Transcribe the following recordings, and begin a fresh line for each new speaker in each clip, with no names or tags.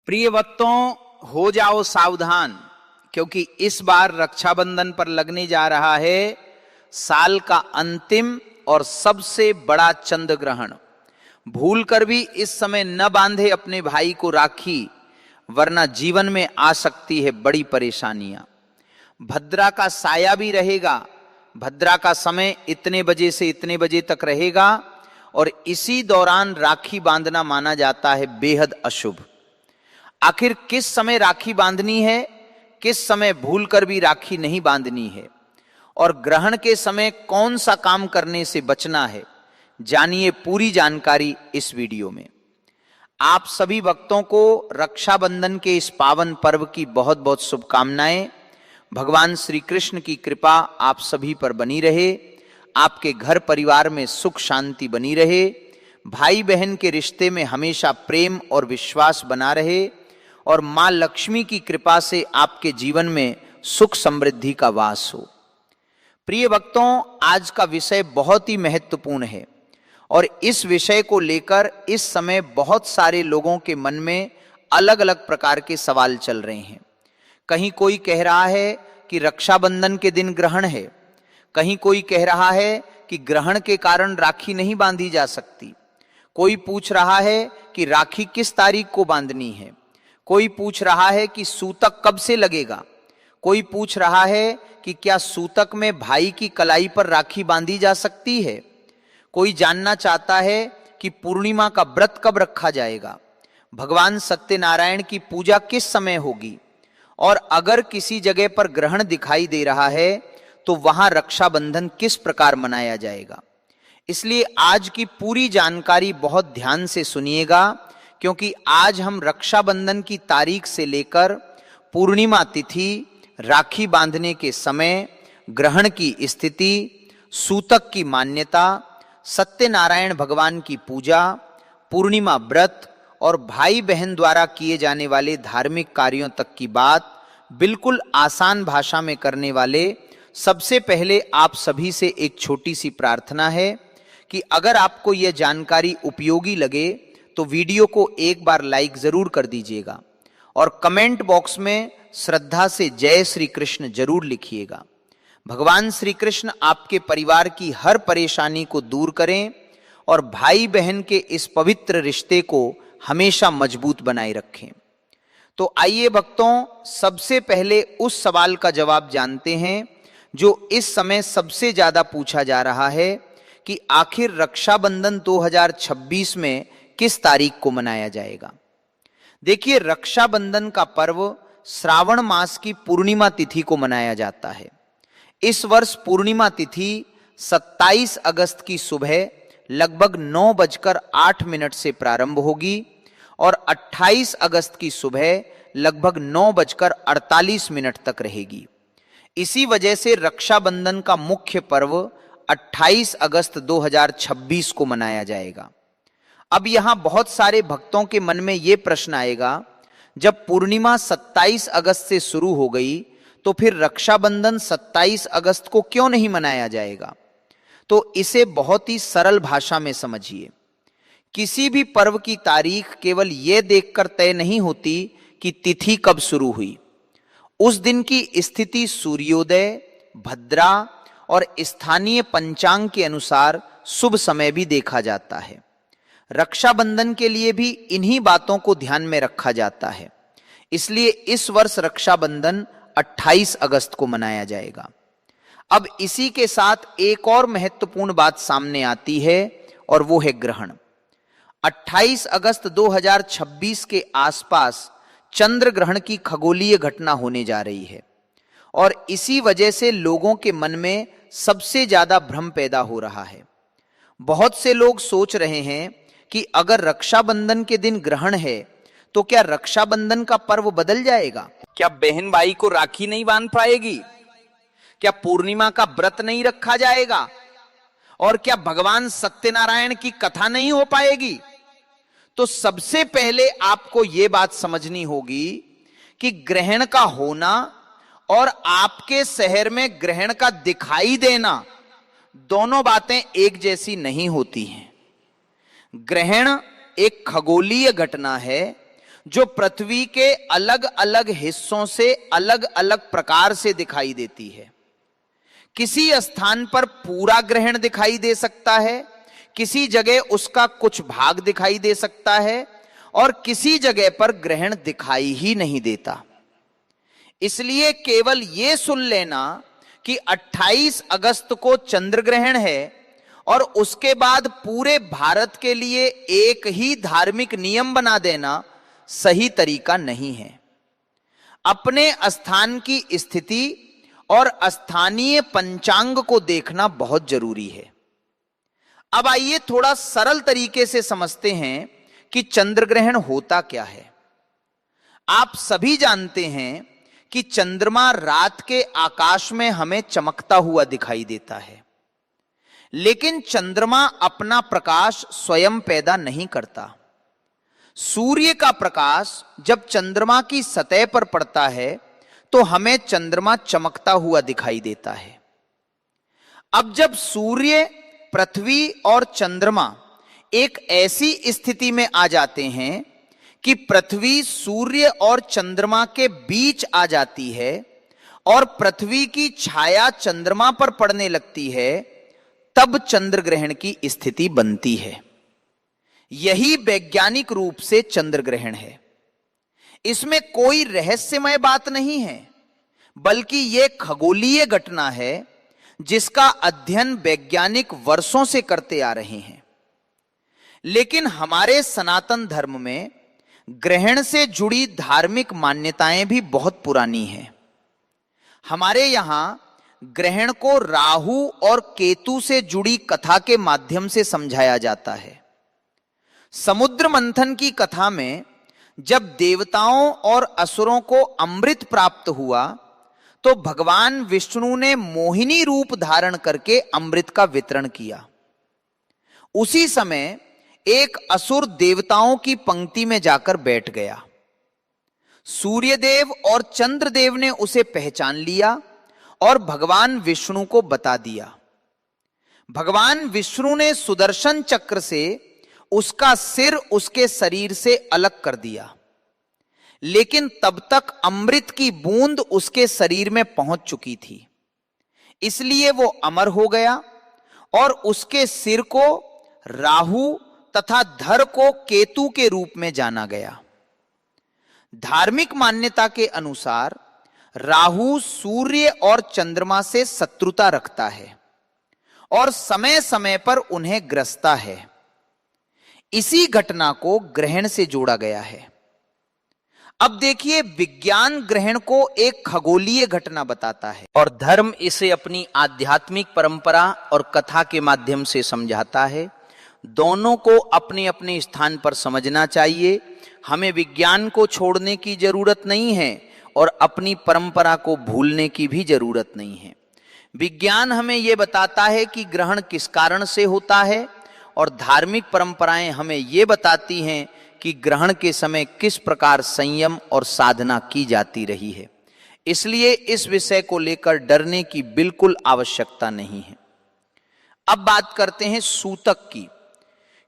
प्रिय भक्तों, हो जाओ सावधान, क्योंकि इस बार रक्षाबंधन पर लगने जा रहा है साल का अंतिम और सबसे बड़ा चंद्र ग्रहण। भूल कर भी इस समय न बांधे अपने भाई को राखी, वरना जीवन में आ सकती है बड़ी परेशानियां। भद्रा का साया भी रहेगा। भद्रा का समय इतने बजे से इतने बजे तक रहेगा और इसी दौरान राखी बांधना माना जाता है बेहद अशुभ। आखिर किस समय राखी बांधनी है, किस समय भूल कर भी राखी नहीं बांधनी है, और ग्रहण के समय कौन सा काम करने से बचना है, जानिए पूरी जानकारी इस वीडियो में। आप सभी भक्तों को रक्षाबंधन के इस पावन पर्व की बहुत बहुत शुभकामनाएं। भगवान श्री कृष्ण की कृपा आप सभी पर बनी रहे, आपके घर परिवार में सुख शांति बनी रहे, भाई बहन के रिश्ते में हमेशा प्रेम और विश्वास बना रहे और मां लक्ष्मी की कृपा से आपके जीवन में सुख समृद्धि का वास हो। प्रिय भक्तों, आज का विषय बहुत ही महत्वपूर्ण है और इस विषय को लेकर इस समय बहुत सारे लोगों के मन में अलग अलग प्रकार के सवाल चल रहे हैं। कहीं कोई कह रहा है कि रक्षाबंधन के दिन ग्रहण है, कहीं कोई कह रहा है कि ग्रहण के कारण राखी नहीं बांधी जा सकती, कोई पूछ रहा है कि राखी किस तारीख को बांधनी है, कोई पूछ रहा है कि सूतक कब से लगेगा, कोई पूछ रहा है कि क्या सूतक में भाई की कलाई पर राखी बांधी जा सकती है, कोई जानना चाहता है कि पूर्णिमा का व्रत कब रखा जाएगा, भगवान सत्यनारायण की पूजा किस समय होगी, और अगर किसी जगह पर ग्रहण दिखाई दे रहा है तो वहां रक्षाबंधन किस प्रकार मनाया जाएगा। इसलिए आज की पूरी जानकारी बहुत ध्यान से सुनिएगा, क्योंकि आज हम रक्षाबंधन की तारीख से लेकर पूर्णिमा तिथि, राखी बांधने के समय, ग्रहण की स्थिति, सूतक की मान्यता, सत्यनारायण भगवान की पूजा, पूर्णिमा व्रत और भाई बहन द्वारा किए जाने वाले धार्मिक कार्यों तक की बात बिल्कुल आसान भाषा में करने वाले। सबसे पहले आप सभी से एक छोटी सी प्रार्थना है कि अगर आपको यह जानकारी उपयोगी लगे तो वीडियो को एक बार लाइक जरूर कर दीजिएगा और कमेंट बॉक्स में श्रद्धा से जय श्री कृष्ण जरूर लिखिएगा। भगवान श्री कृष्ण आपके परिवार की हर परेशानी को दूर करें और भाई बहन के इस पवित्र रिश्ते को हमेशा मजबूत बनाए रखें। तो आइए भक्तों, सबसे पहले उस सवाल का जवाब जानते हैं जो इस समय सबसे ज्यादा पूछा जा रहा है कि आखिर रक्षाबंधन 2026 में किस तारीख को मनाया जाएगा। देखिए, रक्षाबंधन का पर्व श्रावण मास की पूर्णिमा तिथि को मनाया जाता है। इस वर्ष पूर्णिमा तिथि 27 अगस्त की सुबह लगभग 9:08 से प्रारंभ होगी और 28 अगस्त की सुबह लगभग 9:48 तक रहेगी। इसी वजह से रक्षाबंधन का मुख्य पर्व 28 अगस्त 2026 को मनाया जाएगा। अब यहां बहुत सारे भक्तों के मन में यह प्रश्न आएगा, जब पूर्णिमा 27 अगस्त से शुरू हो गई तो फिर रक्षाबंधन 27 अगस्त को क्यों नहीं मनाया जाएगा। तो इसे बहुत ही सरल भाषा में समझिए। किसी भी पर्व की तारीख केवल यह देखकर तय नहीं होती कि तिथि कब शुरू हुई। उस दिन की स्थिति सूर्योदय, भद्रा और स्थानीय पंचांग के अनुसार शुभ समय भी देखा जाता है। रक्षाबंधन के लिए भी इन्हीं बातों को ध्यान में रखा जाता है। इसलिए इस वर्ष रक्षाबंधन 28 अगस्त को मनाया जाएगा। अब इसी के साथ एक और महत्वपूर्ण बात सामने आती है और वो है ग्रहण। 28 अगस्त 2026 के आसपास चंद्र ग्रहण की खगोलीय घटना होने जा रही है और इसी वजह से लोगों के मन में सबसे ज्यादा भ्रम पैदा हो रहा है। बहुत से लोग सोच रहे हैं कि अगर रक्षाबंधन के दिन ग्रहण है तो क्या रक्षाबंधन का पर्व बदल जाएगा, क्या बहन भाई को राखी नहीं बांध पाएगी, क्या पूर्णिमा का व्रत नहीं रखा जाएगा, और क्या भगवान सत्यनारायण की कथा नहीं हो पाएगी। तो सबसे पहले आपको यह बात समझनी होगी कि ग्रहण का होना और आपके शहर में ग्रहण का दिखाई देना, दोनों बातें एक जैसी नहीं होती हैं। ग्रहण एक खगोलीय घटना है जो पृथ्वी के अलग अलग हिस्सों से अलग अलग प्रकार से दिखाई देती है। किसी स्थान पर पूरा ग्रहण दिखाई दे सकता है, किसी जगह उसका कुछ भाग दिखाई दे सकता है, और किसी जगह पर ग्रहण दिखाई ही नहीं देता। इसलिए केवल यह सुन लेना कि 28 अगस्त को चंद्र ग्रहण है और उसके बाद पूरे भारत के लिए एक ही धार्मिक नियम बना देना सही तरीका नहीं है। अपने स्थान की स्थिति और स्थानीय पंचांग को देखना बहुत जरूरी है। अब आइए थोड़ा सरल तरीके से समझते हैं कि चंद्र ग्रहण होता क्या है। आप सभी जानते हैं कि चंद्रमा रात के आकाश में हमें चमकता हुआ दिखाई देता है, लेकिन चंद्रमा अपना प्रकाश स्वयं पैदा नहीं करता। सूर्य का प्रकाश जब चंद्रमा की सतह पर पड़ता है तो हमें चंद्रमा चमकता हुआ दिखाई देता है। अब जब सूर्य, पृथ्वी और चंद्रमा एक ऐसी स्थिति में आ जाते हैं कि पृथ्वी सूर्य और चंद्रमा के बीच आ जाती है और पृथ्वी की छाया चंद्रमा पर पड़ने लगती है, तब चंद्र ग्रहण की स्थिति बनती है। यही वैज्ञानिक रूप से चंद्र ग्रहण है। इसमें कोई रहस्यमय बात नहीं है, बल्कि यह खगोलीय घटना है जिसका अध्ययन वैज्ञानिक वर्षों से करते आ रहे हैं। लेकिन हमारे सनातन धर्म में ग्रहण से जुड़ी धार्मिक मान्यताएं भी बहुत पुरानी हैं। हमारे यहां ग्रहण को राहु और केतु से जुड़ी कथा के माध्यम से समझाया जाता है। समुद्र मंथन की कथा में जब देवताओं और असुरों को अमृत प्राप्त हुआ तो भगवान विष्णु ने मोहिनी रूप धारण करके अमृत का वितरण किया। उसी समय एक असुर देवताओं की पंक्ति में जाकर बैठ गया। सूर्यदेव और चंद्रदेव ने उसे पहचान लिया और भगवान विष्णु को बता दिया। भगवान विष्णु ने सुदर्शन चक्र से उसका सिर उसके शरीर से अलग कर दिया, लेकिन तब तक अमृत की बूंद उसके शरीर में पहुंच चुकी थी, इसलिए वो अमर हो गया और उसके सिर को राहु तथा धड़ को केतु के रूप में जाना गया। धार्मिक मान्यता के अनुसार राहु सूर्य और चंद्रमा से शत्रुता रखता है और समय समय पर उन्हें ग्रसता है। इसी घटना को ग्रहण से जोड़ा गया है। अब देखिए, विज्ञान ग्रहण को एक खगोलीय घटना बताता है और धर्म इसे अपनी आध्यात्मिक परंपरा और कथा के माध्यम से समझाता है। दोनों को अपने अपने स्थान पर समझना चाहिए। हमें विज्ञान को छोड़ने की जरूरत नहीं है और अपनी परंपरा को भूलने की भी जरूरत नहीं है। विज्ञान हमें यह बताता है कि ग्रहण किस कारण से होता है और धार्मिक परंपराएं हमें यह बताती हैं कि ग्रहण के समय किस प्रकार संयम और साधना की जाती रही है। इसलिए इस विषय को लेकर डरने की बिल्कुल आवश्यकता नहीं है। अब बात करते हैं सूतक की,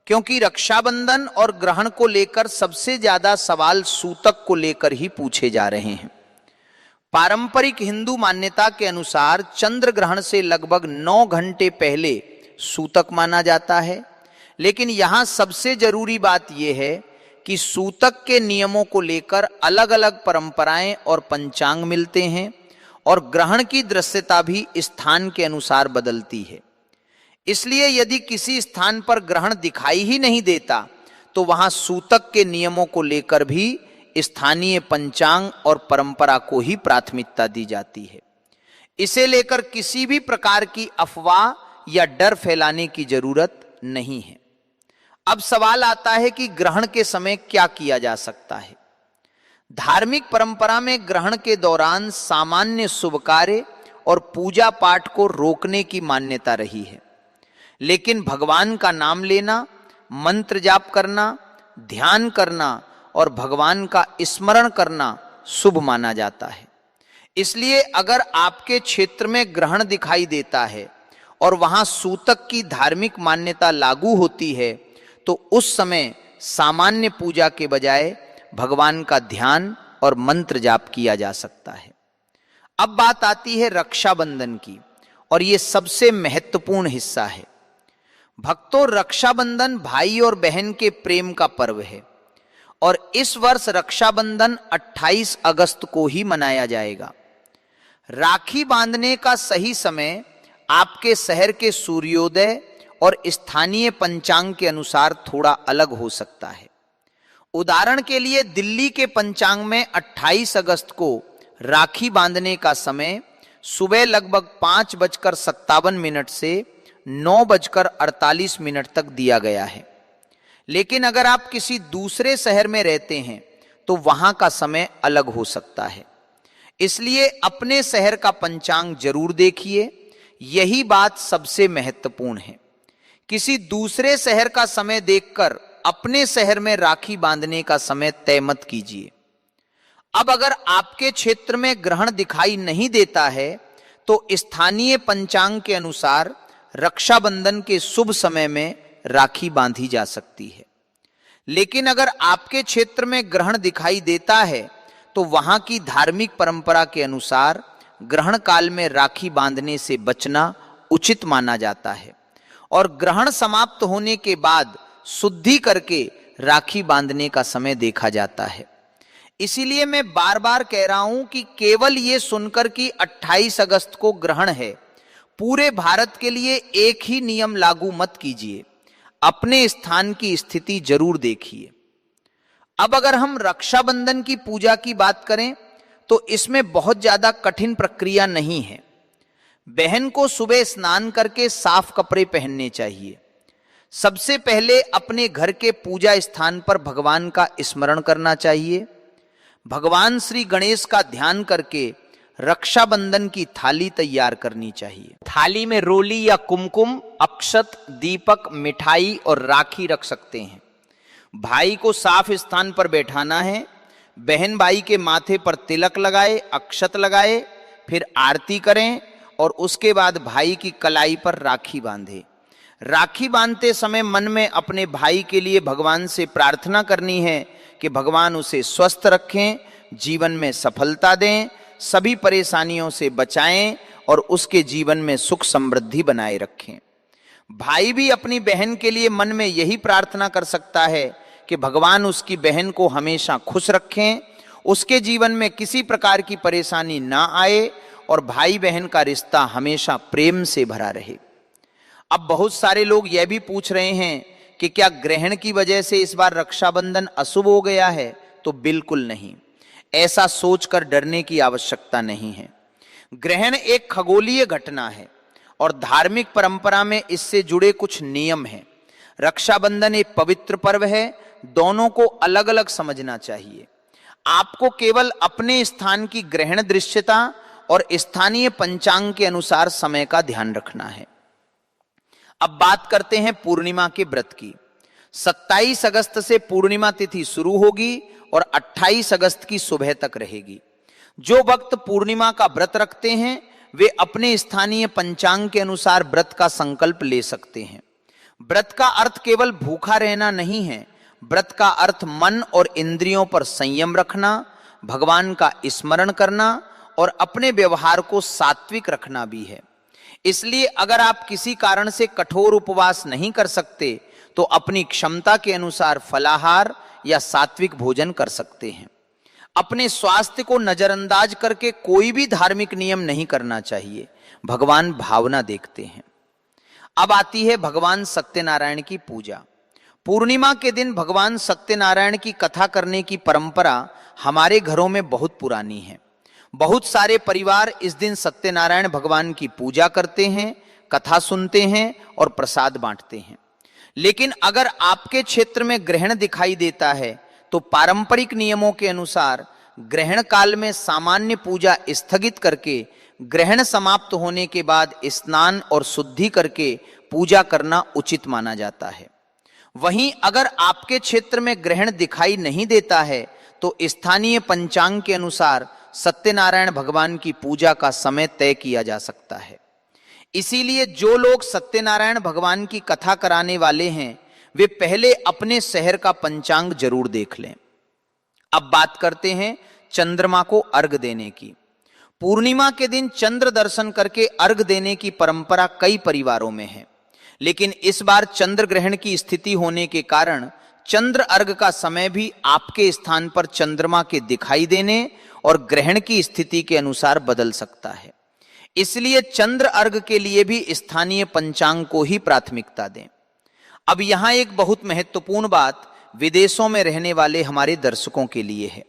क्योंकि रक्षाबंधन और ग्रहण को लेकर सबसे ज्यादा सवाल सूतक को लेकर ही पूछे जा रहे हैं। पारंपरिक हिंदू मान्यता के अनुसार चंद्र ग्रहण से लगभग 9 घंटे पहले सूतक माना जाता है, लेकिन यहां सबसे जरूरी बात यह है कि सूतक के नियमों को लेकर अलग अलग परंपराएं और पंचांग मिलते हैं और ग्रहण की दृश्यता भी स्थान के अनुसार बदलती है। इसलिए यदि किसी स्थान पर ग्रहण दिखाई ही नहीं देता तो वहां सूतक के नियमों को लेकर भी स्थानीय पंचांग और परंपरा को ही प्राथमिकता दी जाती है। इसे लेकर किसी भी प्रकार की अफवाह या डर फैलाने की जरूरत नहीं है। अब सवाल आता है कि ग्रहण के समय क्या किया जा सकता है। धार्मिक परंपरा में ग्रहण के दौरान सामान्य शुभ कार्य और पूजा पाठ को रोकने की मान्यता रही है, लेकिन भगवान का नाम लेना, मंत्र जाप करना, ध्यान करना और भगवान का स्मरण करना शुभ माना जाता है। इसलिए अगर आपके क्षेत्र में ग्रहण दिखाई देता है और वहां सूतक की धार्मिक मान्यता लागू होती है तो उस समय सामान्य पूजा के बजाय भगवान का ध्यान और मंत्र जाप किया जा सकता है। अब बात आती है रक्षाबंधन की, और ये सबसे महत्वपूर्ण हिस्सा है। भक्तों, रक्षाबंधन भाई और बहन के प्रेम का पर्व है और इस वर्ष रक्षाबंधन 28 अगस्त को ही मनाया जाएगा। राखी बांधने का सही समय आपके शहर के सूर्योदय और स्थानीय पंचांग के अनुसार थोड़ा अलग हो सकता है। उदाहरण के लिए दिल्ली के पंचांग में 28 अगस्त को राखी बांधने का समय सुबह लगभग 5:57 से 9:48 तक दिया गया है। लेकिन अगर आप किसी दूसरे शहर में रहते हैं तो वहां का समय अलग हो सकता है। इसलिए अपने शहर का पंचांग जरूर देखिए, यही बात सबसे महत्वपूर्ण है। किसी दूसरे शहर का समय देखकर अपने शहर में राखी बांधने का समय तय मत कीजिए। अब अगर आपके क्षेत्र में ग्रहण दिखाई नहीं देता है तो स्थानीय पंचांग के अनुसार रक्षाबंधन के शुभ समय में राखी बांधी जा सकती है। लेकिन अगर आपके क्षेत्र में ग्रहण दिखाई देता है तो वहां की धार्मिक परंपरा के अनुसार ग्रहण काल में राखी बांधने से बचना उचित माना जाता है और ग्रहण समाप्त होने के बाद शुद्धि करके राखी बांधने का समय देखा जाता है। इसीलिए मैं बार बार कह रहा हूं कि केवल ये सुनकर कि 28 अगस्त को ग्रहण है, पूरे भारत के लिए एक ही नियम लागू मत कीजिए। अपने स्थान की स्थिति जरूर देखिए। अब अगर हम रक्षाबंधन की पूजा की बात करें तो इसमें बहुत ज्यादा कठिन प्रक्रिया नहीं है। बहन को सुबह स्नान करके साफ कपड़े पहनने चाहिए। सबसे पहले अपने घर के पूजा स्थान पर भगवान का स्मरण करना चाहिए। भगवान श्री गणेश का ध्यान करके रक्षाबंधन की थाली तैयार करनी चाहिए। थाली में रोली या कुमकुम, अक्षत, दीपक, मिठाई और राखी रख सकते हैं। भाई को साफ स्थान पर बैठाना है। बहन भाई के माथे पर तिलक लगाए, अक्षत लगाए, फिर आरती करें और उसके बाद भाई की कलाई पर राखी बांधे। राखी बांधते समय मन में अपने भाई के लिए भगवान से प्रार्थना करनी है कि भगवान उसे स्वस्थ रखें, जीवन में सफलता दें, सभी परेशानियों से बचाएं और उसके जीवन में सुख समृद्धि बनाए रखें। भाई भी अपनी बहन के लिए मन में यही प्रार्थना कर सकता है कि भगवान उसकी बहन को हमेशा खुश रखें, उसके जीवन में किसी प्रकार की परेशानी ना आए और भाई बहन का रिश्ता हमेशा प्रेम से भरा रहे। अब बहुत सारे लोग यह भी पूछ रहे हैं कि क्या ग्रहण की वजह से इस बार रक्षाबंधन अशुभ हो गया है? तो बिल्कुल नहीं, ऐसा सोचकर डरने की आवश्यकता नहीं है। ग्रहण एक खगोलीय घटना है और धार्मिक परंपरा में इससे जुड़े कुछ नियम हैं। रक्षाबंधन एक पवित्र पर्व है, दोनों को अलग अलग समझना चाहिए। आपको केवल अपने स्थान की ग्रहण दृश्यता और स्थानीय पंचांग के अनुसार समय का ध्यान रखना है। अब बात करते हैं पूर्णिमा के व्रत की। 27 अगस्त से पूर्णिमा तिथि शुरू होगी और 28 अगस्त की सुबह तक रहेगी। जो भक्त पूर्णिमा का व्रत रखते हैं वे अपने स्थानीय पंचांग के अनुसार व्रत का संकल्प ले सकते हैं। व्रत का अर्थ केवल भूखा रहना नहीं है, व्रत का अर्थ मन और इंद्रियों पर संयम रखना, भगवान का स्मरण करना और अपने व्यवहार को सात्विक रखना भी है। इसलिए अगर आप किसी कारण से कठोर उपवास नहीं कर सकते तो अपनी क्षमता के अनुसार फलाहार या सात्विक भोजन कर सकते हैं। अपने स्वास्थ्य को नजरअंदाज करके कोई भी धार्मिक नियम नहीं करना चाहिए। भगवान भावना देखते हैं। अब आती है भगवान सत्यनारायण की पूजा। पूर्णिमा के दिन भगवान सत्यनारायण की कथा करने की परंपरा हमारे घरों में बहुत पुरानी है। बहुत सारे परिवार इस दिन सत्यनारायण भगवान की पूजा करते हैं, कथा सुनते हैं और प्रसाद बांटते हैं। लेकिन अगर आपके क्षेत्र में ग्रहण दिखाई देता है तो पारंपरिक नियमों के अनुसार ग्रहण काल में सामान्य पूजा स्थगित करके ग्रहण समाप्त होने के बाद स्नान और शुद्धि करके पूजा करना उचित माना जाता है। वहीं अगर आपके क्षेत्र में ग्रहण दिखाई नहीं देता है तो स्थानीय पंचांग के अनुसार सत्यनारायण भगवान की पूजा का समय तय किया जा सकता है। इसीलिए जो लोग सत्यनारायण भगवान की कथा कराने वाले हैं वे पहले अपने शहर का पंचांग जरूर देख लें। अब बात करते हैं चंद्रमा को अर्घ देने की। पूर्णिमा के दिन चंद्र दर्शन करके अर्घ देने की परंपरा कई परिवारों में है, लेकिन इस बार चंद्र ग्रहण की स्थिति होने के कारण चंद्र अर्घ का समय भी आपके स्थान पर चंद्रमा के दिखाई देने और ग्रहण की स्थिति के अनुसार बदल सकता है। इसलिए चंद्र अर्घ के लिए भी स्थानीय पंचांग को ही प्राथमिकता दें। अब यहां एक बहुत महत्वपूर्ण बात विदेशों में रहने वाले हमारे दर्शकों के लिए है।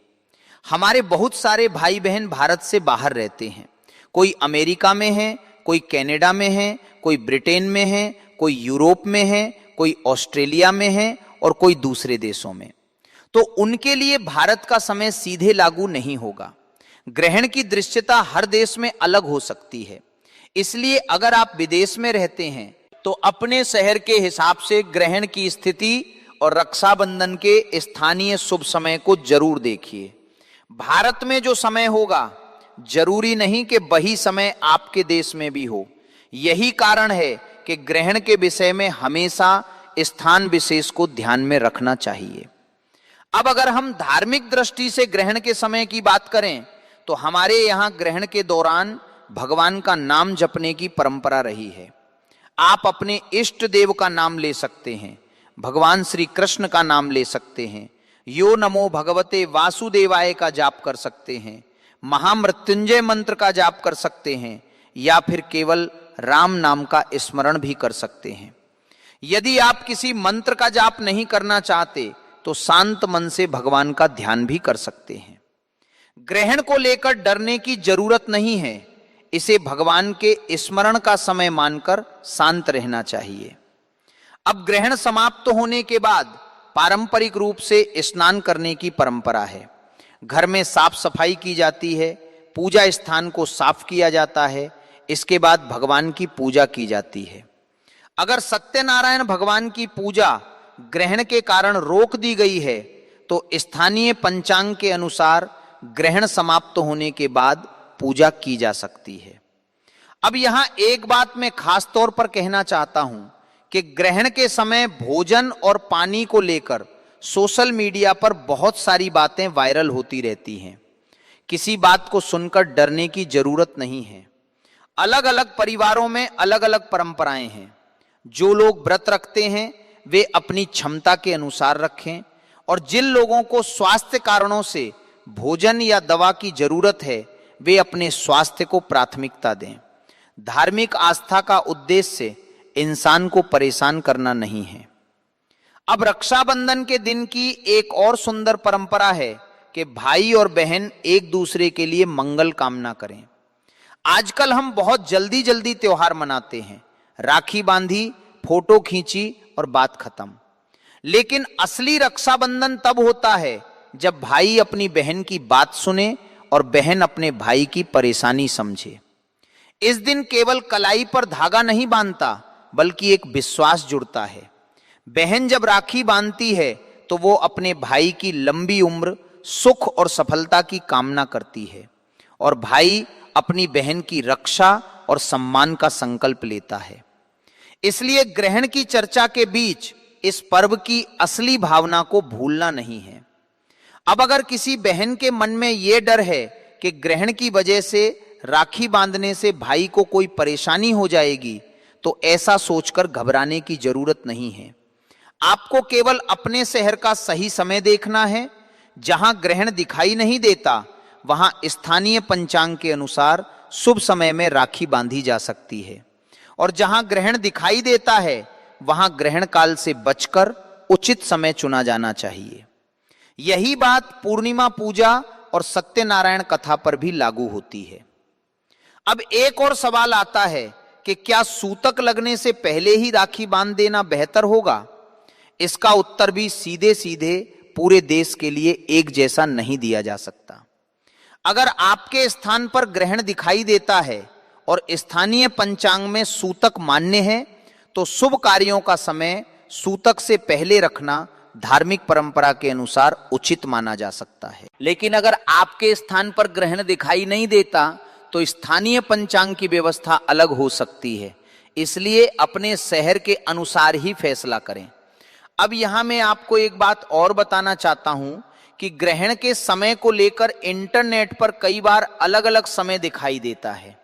हमारे बहुत सारे भाई बहन भारत से बाहर रहते हैं। कोई अमेरिका में है, कोई कनाडा में है, कोई ब्रिटेन में है, कोई यूरोप में है, कोई ऑस्ट्रेलिया में है और कोई दूसरे देशों में। तो उनके लिए भारत का समय सीधे लागू नहीं होगा। ग्रहण की दृश्यता हर देश में अलग हो सकती है। इसलिए अगर आप विदेश में रहते हैं तो अपने शहर के हिसाब से ग्रहण की स्थिति और रक्षाबंधन के स्थानीय शुभ समय को जरूर देखिए। भारत में जो समय होगा जरूरी नहीं कि वही समय आपके देश में भी हो। यही कारण है कि ग्रहण के विषय में हमेशा स्थान विशेष को ध्यान में रखना चाहिए। अब अगर हम धार्मिक दृष्टि से ग्रहण के समय की बात करें तो हमारे यहाँ ग्रहण के दौरान भगवान का नाम जपने की परंपरा रही है। आप अपने इष्ट देव का नाम ले सकते हैं, भगवान श्री कृष्ण का नाम ले सकते हैं, यो नमो भगवते वासुदेवाय का जाप कर सकते हैं, महामृत्युंजय मंत्र का जाप कर सकते हैं या फिर केवल राम नाम का स्मरण भी कर सकते हैं। यदि आप किसी मंत्र का जाप नहीं करना चाहते तो शांत मन से भगवान का ध्यान भी कर सकते हैं। ग्रहण को लेकर डरने की जरूरत नहीं है। इसे भगवान के स्मरण का समय मानकर शांत रहना चाहिए। अब ग्रहण समाप्त होने के बाद पारंपरिक रूप से स्नान करने की परंपरा है। घर में साफ सफाई की जाती है, पूजा स्थान को साफ किया जाता है, इसके बाद भगवान की पूजा की जाती है। अगर सत्यनारायण भगवान की पूजा ग्रहण के कारण रोक दी गई है तो स्थानीय पंचांग के अनुसार ग्रहण समाप्त होने के बाद पूजा की जा सकती है। अब यहां एक बात मैं खास तौर पर कहना चाहता हूं कि ग्रहण के समय भोजन और पानी को लेकर सोशल मीडिया पर बहुत सारी बातें वायरल होती रहती हैं। किसी बात को सुनकर डरने की जरूरत नहीं है। अलग अलग परिवारों में अलग अलग परंपराएं हैं। जो लोग व्रत रखते हैं वे अपनी क्षमता के अनुसार रखें और जिन लोगों को स्वास्थ्य कारणों से भोजन या दवा की जरूरत है वे अपने स्वास्थ्य को प्राथमिकता दें। धार्मिक आस्था का उद्देश्य इंसान को परेशान करना नहीं है। अब रक्षाबंधन के दिन की एक और सुंदर परंपरा है कि भाई और बहन एक दूसरे के लिए मंगल कामना करें। आजकल हम बहुत जल्दी जल्दी त्योहार मनाते हैं, राखी बांधी, फोटो खींची और बात खत्म। लेकिन असली रक्षाबंधन तब होता है जब भाई अपनी बहन की बात सुने और बहन अपने भाई की परेशानी समझे। इस दिन केवल कलाई पर धागा नहीं बांधता बल्कि एक विश्वास जुड़ता है। बहन जब राखी बांधती है तो वो अपने भाई की लंबी उम्र, सुख और सफलता की कामना करती है और भाई अपनी बहन की रक्षा और सम्मान का संकल्प लेता है। इसलिए ग्रहण की चर्चा के बीच इस पर्व की असली भावना को भूलना नहीं है। अब अगर किसी बहन के मन में यह डर है कि ग्रहण की वजह से राखी बांधने से भाई को कोई परेशानी हो जाएगी तो ऐसा सोचकर घबराने की जरूरत नहीं है। आपको केवल अपने शहर का सही समय देखना है। जहां ग्रहण दिखाई नहीं देता वहां स्थानीय पंचांग के अनुसार शुभ समय में राखी बांधी जा सकती है और जहां ग्रहण दिखाई देता है वहां ग्रहण काल से बचकर उचित समय चुना जाना चाहिए। यही बात पूर्णिमा पूजा और सत्यनारायण कथा पर भी लागू होती है। अब एक और सवाल आता है कि क्या सूतक लगने से पहले ही राखी बांध देना बेहतर होगा? इसका उत्तर भी सीधे सीधे पूरे देश के लिए एक जैसा नहीं दिया जा सकता। अगर आपके स्थान पर ग्रहण दिखाई देता है और स्थानीय पंचांग में सूतक मान्य है तो शुभ कार्यों का समय सूतक से पहले रखना धार्मिक परंपरा के अनुसार उचित माना जा सकता है। लेकिन अगर आपके स्थान पर ग्रहण दिखाई नहीं देता तो स्थानीय पंचांग की व्यवस्था अलग हो सकती है। इसलिए अपने शहर के अनुसार ही फैसला करें। अब यहां मैं आपको एक बात और बताना चाहता हूं कि ग्रहण के समय को लेकर इंटरनेट पर कई बार अलग अलग समय दिखाई देता है।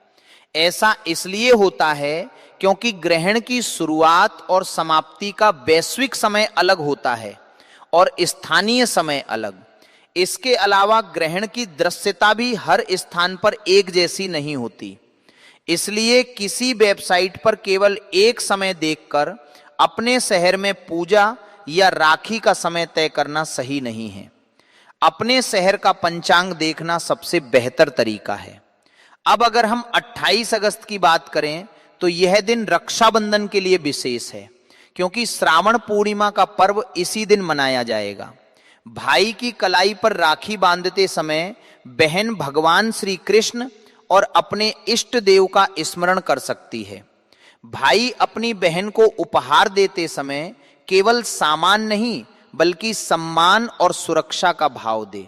ऐसा इसलिए होता है क्योंकि ग्रहण की शुरुआत और समाप्ति का वैश्विक समय अलग होता है और स्थानीय समय अलग। इसके अलावा ग्रहण की दृश्यता भी हर स्थान पर एक जैसी नहीं होती। इसलिए किसी वेबसाइट पर केवल एक समय देखकर अपने शहर में पूजा या राखी का समय तय करना सही नहीं है। अपने शहर का पंचांग देखना सबसे बेहतर तरीका है। अब अगर हम 28 अगस्त की बात करें तो यह दिन रक्षाबंधन के लिए विशेष है, क्योंकि श्रावण पूर्णिमा का पर्व इसी दिन मनाया जाएगा। भाई की कलाई पर राखी बांधते समय बहन भगवान श्री कृष्ण और अपने इष्ट देव का स्मरण कर सकती है। भाई अपनी बहन को उपहार देते समय केवल सामान नहीं बल्कि सम्मान और सुरक्षा का भाव दे।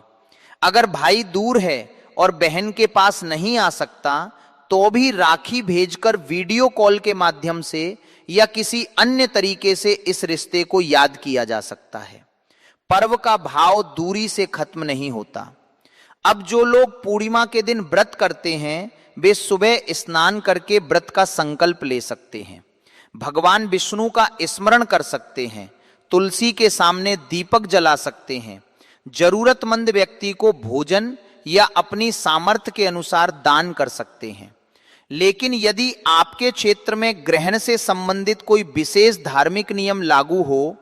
अगर भाई दूर है और बहन के पास नहीं आ सकता तो भी राखी भेजकर वीडियो कॉल के माध्यम से या किसी अन्य तरीके से इस रिश्ते को याद किया जा सकता है। पर्व का भाव दूरी से खत्म नहीं होता। अब जो लोग पूर्णिमा के दिन व्रत करते हैं वे सुबह स्नान करके व्रत का संकल्प ले सकते हैं, भगवान विष्णु का स्मरण कर सकते हैं, तुलसी के सामने दीपक जला सकते हैं, जरूरतमंद व्यक्ति को भोजन या अपनी सामर्थ्य के अनुसार दान कर सकते हैं। लेकिन यदि आपके क्षेत्र में ग्रहण से संबंधित कोई विशेष धार्मिक नियम लागू हो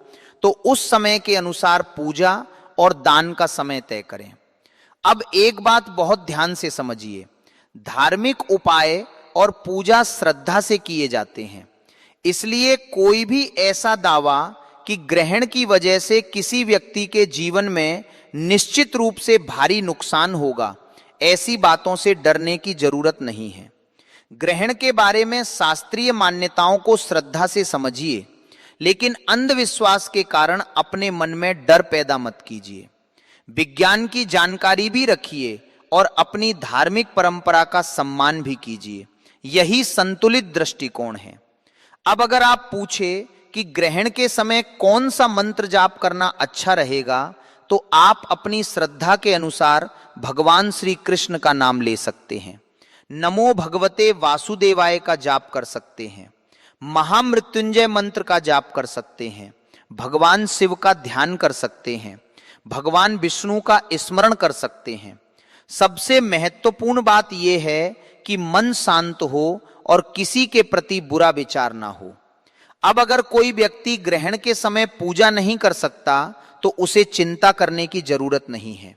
तो उस समय के अनुसार पूजा और दान का समय तय करें। अब एक बात बहुत ध्यान से समझिए, धार्मिक उपाय और पूजा श्रद्धा से किए जाते हैं, इसलिए कोई भी ऐसा दावा कि ग्रहण की वजह से किसी व्यक्ति के जीवन में निश्चित रूप से भारी नुकसान होगा, ऐसी बातों से डरने की जरूरत नहीं है। ग्रहण के बारे में शास्त्रीय मान्यताओं को श्रद्धा से समझिए, लेकिन अंधविश्वास के कारण अपने मन में डर पैदा मत कीजिए। विज्ञान की जानकारी भी रखिए और अपनी धार्मिक परंपरा का सम्मान भी कीजिए। यही संतुलित दृष्टिकोण है। अब अगर आप पूछे कि ग्रहण के समय कौन सा मंत्र जाप करना अच्छा रहेगा, तो आप अपनी श्रद्धा के अनुसार भगवान श्री कृष्ण का नाम ले सकते हैं, नमो भगवते वासुदेवाय का जाप कर सकते हैं, महामृत्युंजय मंत्र का जाप कर सकते हैं, भगवान शिव का ध्यान कर सकते हैं, भगवान विष्णु का स्मरण कर सकते हैं। सबसे महत्वपूर्ण बात यह है कि मन शांत हो और किसी के प्रति बुरा विचार ना हो। अब अगर कोई व्यक्ति ग्रहण के समय पूजा नहीं कर सकता तो उसे चिंता करने की जरूरत नहीं है।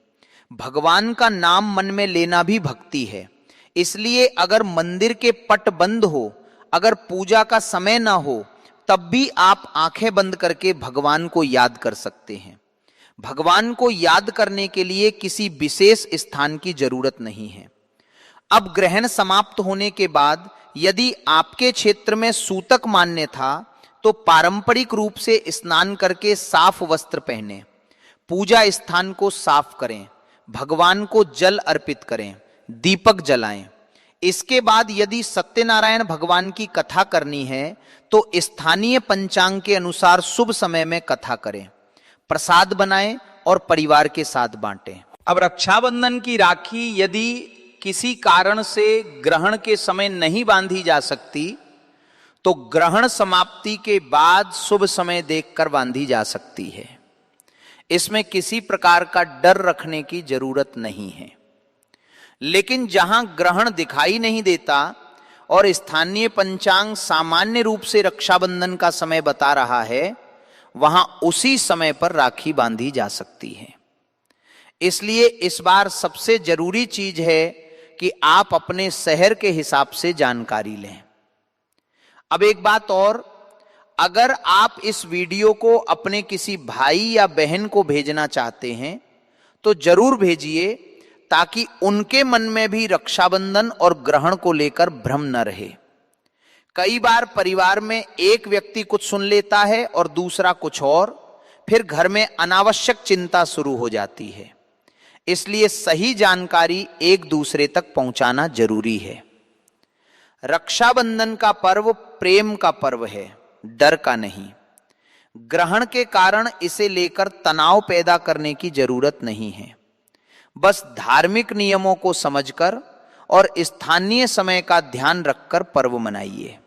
भगवान का नाम मन में लेना भी भक्ति है। इसलिए अगर मंदिर के पट बंद हो, अगर पूजा का समय ना हो, तब भी आप आंखें बंद करके भगवान को याद कर सकते हैं। भगवान को याद करने के लिए किसी विशेष स्थान की जरूरत नहीं है। अब ग्रहण समाप्त होने के बाद यदि आपके क्षेत्र में सूतक मान्य था तो पारंपरिक रूप से स्नान करके साफ वस्त्र पहने, पूजा स्थान को साफ करें, भगवान को जल अर्पित करें, दीपक जलाएं। इसके बाद यदि सत्यनारायण भगवान की कथा करनी है तो स्थानीय पंचांग के अनुसार शुभ समय में कथा करें, प्रसाद बनाएं और परिवार के साथ बांटें। अब रक्षाबंधन की राखी यदि किसी कारण से ग्रहण के समय नहीं बांधी जा सकती तो ग्रहण समाप्ति के बाद शुभ समय देखकर बांधी जा सकती है। इसमें किसी प्रकार का डर रखने की जरूरत नहीं है। लेकिन जहां ग्रहण दिखाई नहीं देता और स्थानीय पंचांग सामान्य रूप से रक्षाबंधन का समय बता रहा है, वहां उसी समय पर राखी बांधी जा सकती है। इसलिए इस बार सबसे जरूरी चीज है कि आप अपने शहर के हिसाब से जानकारी लें। अब एक बात और, अगर आप इस वीडियो को अपने किसी भाई या बहन को भेजना चाहते हैं तो जरूर भेजिए, ताकि उनके मन में भी रक्षाबंधन और ग्रहण को लेकर भ्रम न रहे। कई बार परिवार में एक व्यक्ति कुछ सुन लेता है और दूसरा कुछ और, फिर घर में अनावश्यक चिंता शुरू हो जाती है। इसलिए सही जानकारी एक दूसरे तक पहुंचाना जरूरी है। रक्षाबंधन का पर्व प्रेम का पर्व है, डर का नहीं। ग्रहण के कारण इसे लेकर तनाव पैदा करने की जरूरत नहीं है। बस धार्मिक नियमों को समझकर और स्थानीय समय का ध्यान रखकर पर्व मनाइए।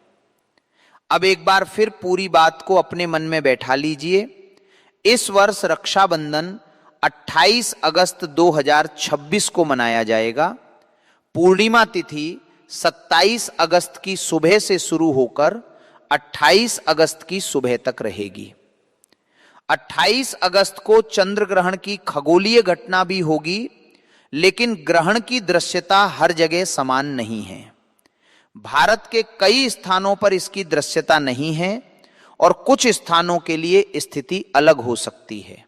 अब एक बार फिर पूरी बात को अपने मन में बैठा लीजिए। इस वर्ष रक्षाबंधन 28 अगस्त 2026 को मनाया जाएगा। पूर्णिमा तिथि 27 अगस्त की सुबह से शुरू होकर 28 अगस्त की सुबह तक रहेगी। 28 अगस्त को चंद्र ग्रहण की खगोलीय घटना भी होगी, लेकिन ग्रहण की दृश्यता हर जगह समान नहीं है। भारत के कई स्थानों पर इसकी दृश्यता नहीं है और कुछ स्थानों के लिए स्थिति अलग हो सकती है।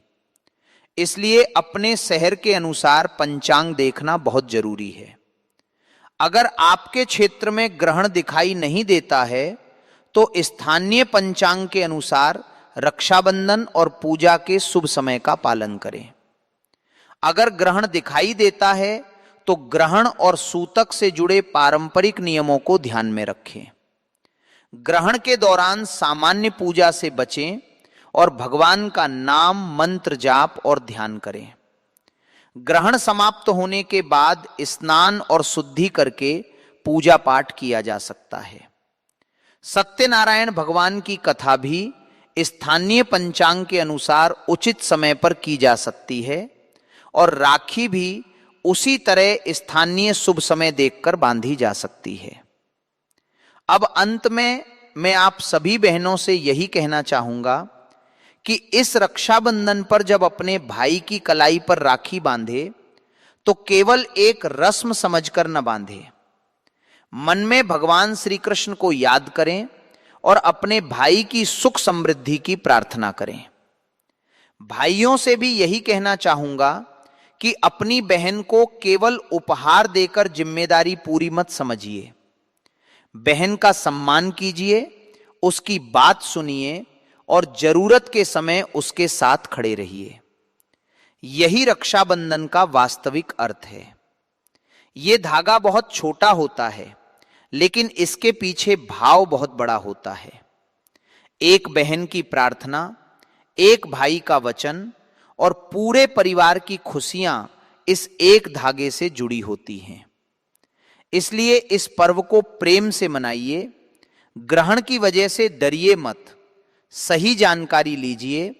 इसलिए अपने शहर के अनुसार पंचांग देखना बहुत जरूरी है। अगर आपके क्षेत्र में ग्रहण दिखाई नहीं देता है तो स्थानीय पंचांग के अनुसार रक्षाबंधन और पूजा के शुभ समय का पालन करें। अगर ग्रहण दिखाई देता है तो ग्रहण और सूतक से जुड़े पारंपरिक नियमों को ध्यान में रखें। ग्रहण के दौरान सामान्य पूजा से बचें और भगवान का नाम मंत्र जाप और ध्यान करें। ग्रहण समाप्त होने के बाद स्नान और शुद्धि करके पूजा पाठ किया जा सकता है। सत्यनारायण भगवान की कथा भी स्थानीय पंचांग के अनुसार उचित समय पर की जा सकती है और राखी भी उसी तरह स्थानीय शुभ समय देखकर बांधी जा सकती है। अब अंत में मैं आप सभी बहनों से यही कहना चाहूंगा कि इस रक्षाबंधन पर जब अपने भाई की कलाई पर राखी बांधे तो केवल एक रस्म समझकर न बांधे। मन में भगवान श्री कृष्ण को याद करें और अपने भाई की सुख समृद्धि की प्रार्थना करें। भाइयों से भी यही कहना चाहूंगा कि अपनी बहन को केवल उपहार देकर जिम्मेदारी पूरी मत समझिए। बहन का सम्मान कीजिए, उसकी बात सुनिए और जरूरत के समय उसके साथ खड़े रहिए। यही रक्षाबंधन का वास्तविक अर्थ है। यह धागा बहुत छोटा होता है, लेकिन इसके पीछे भाव बहुत बड़ा होता है। एक बहन की प्रार्थना, एक भाई का वचन और पूरे परिवार की खुशियां इस एक धागे से जुड़ी होती हैं। इसलिए इस पर्व को प्रेम से मनाइए। ग्रहण की वजह से डरिए मत। सही जानकारी लीजिए,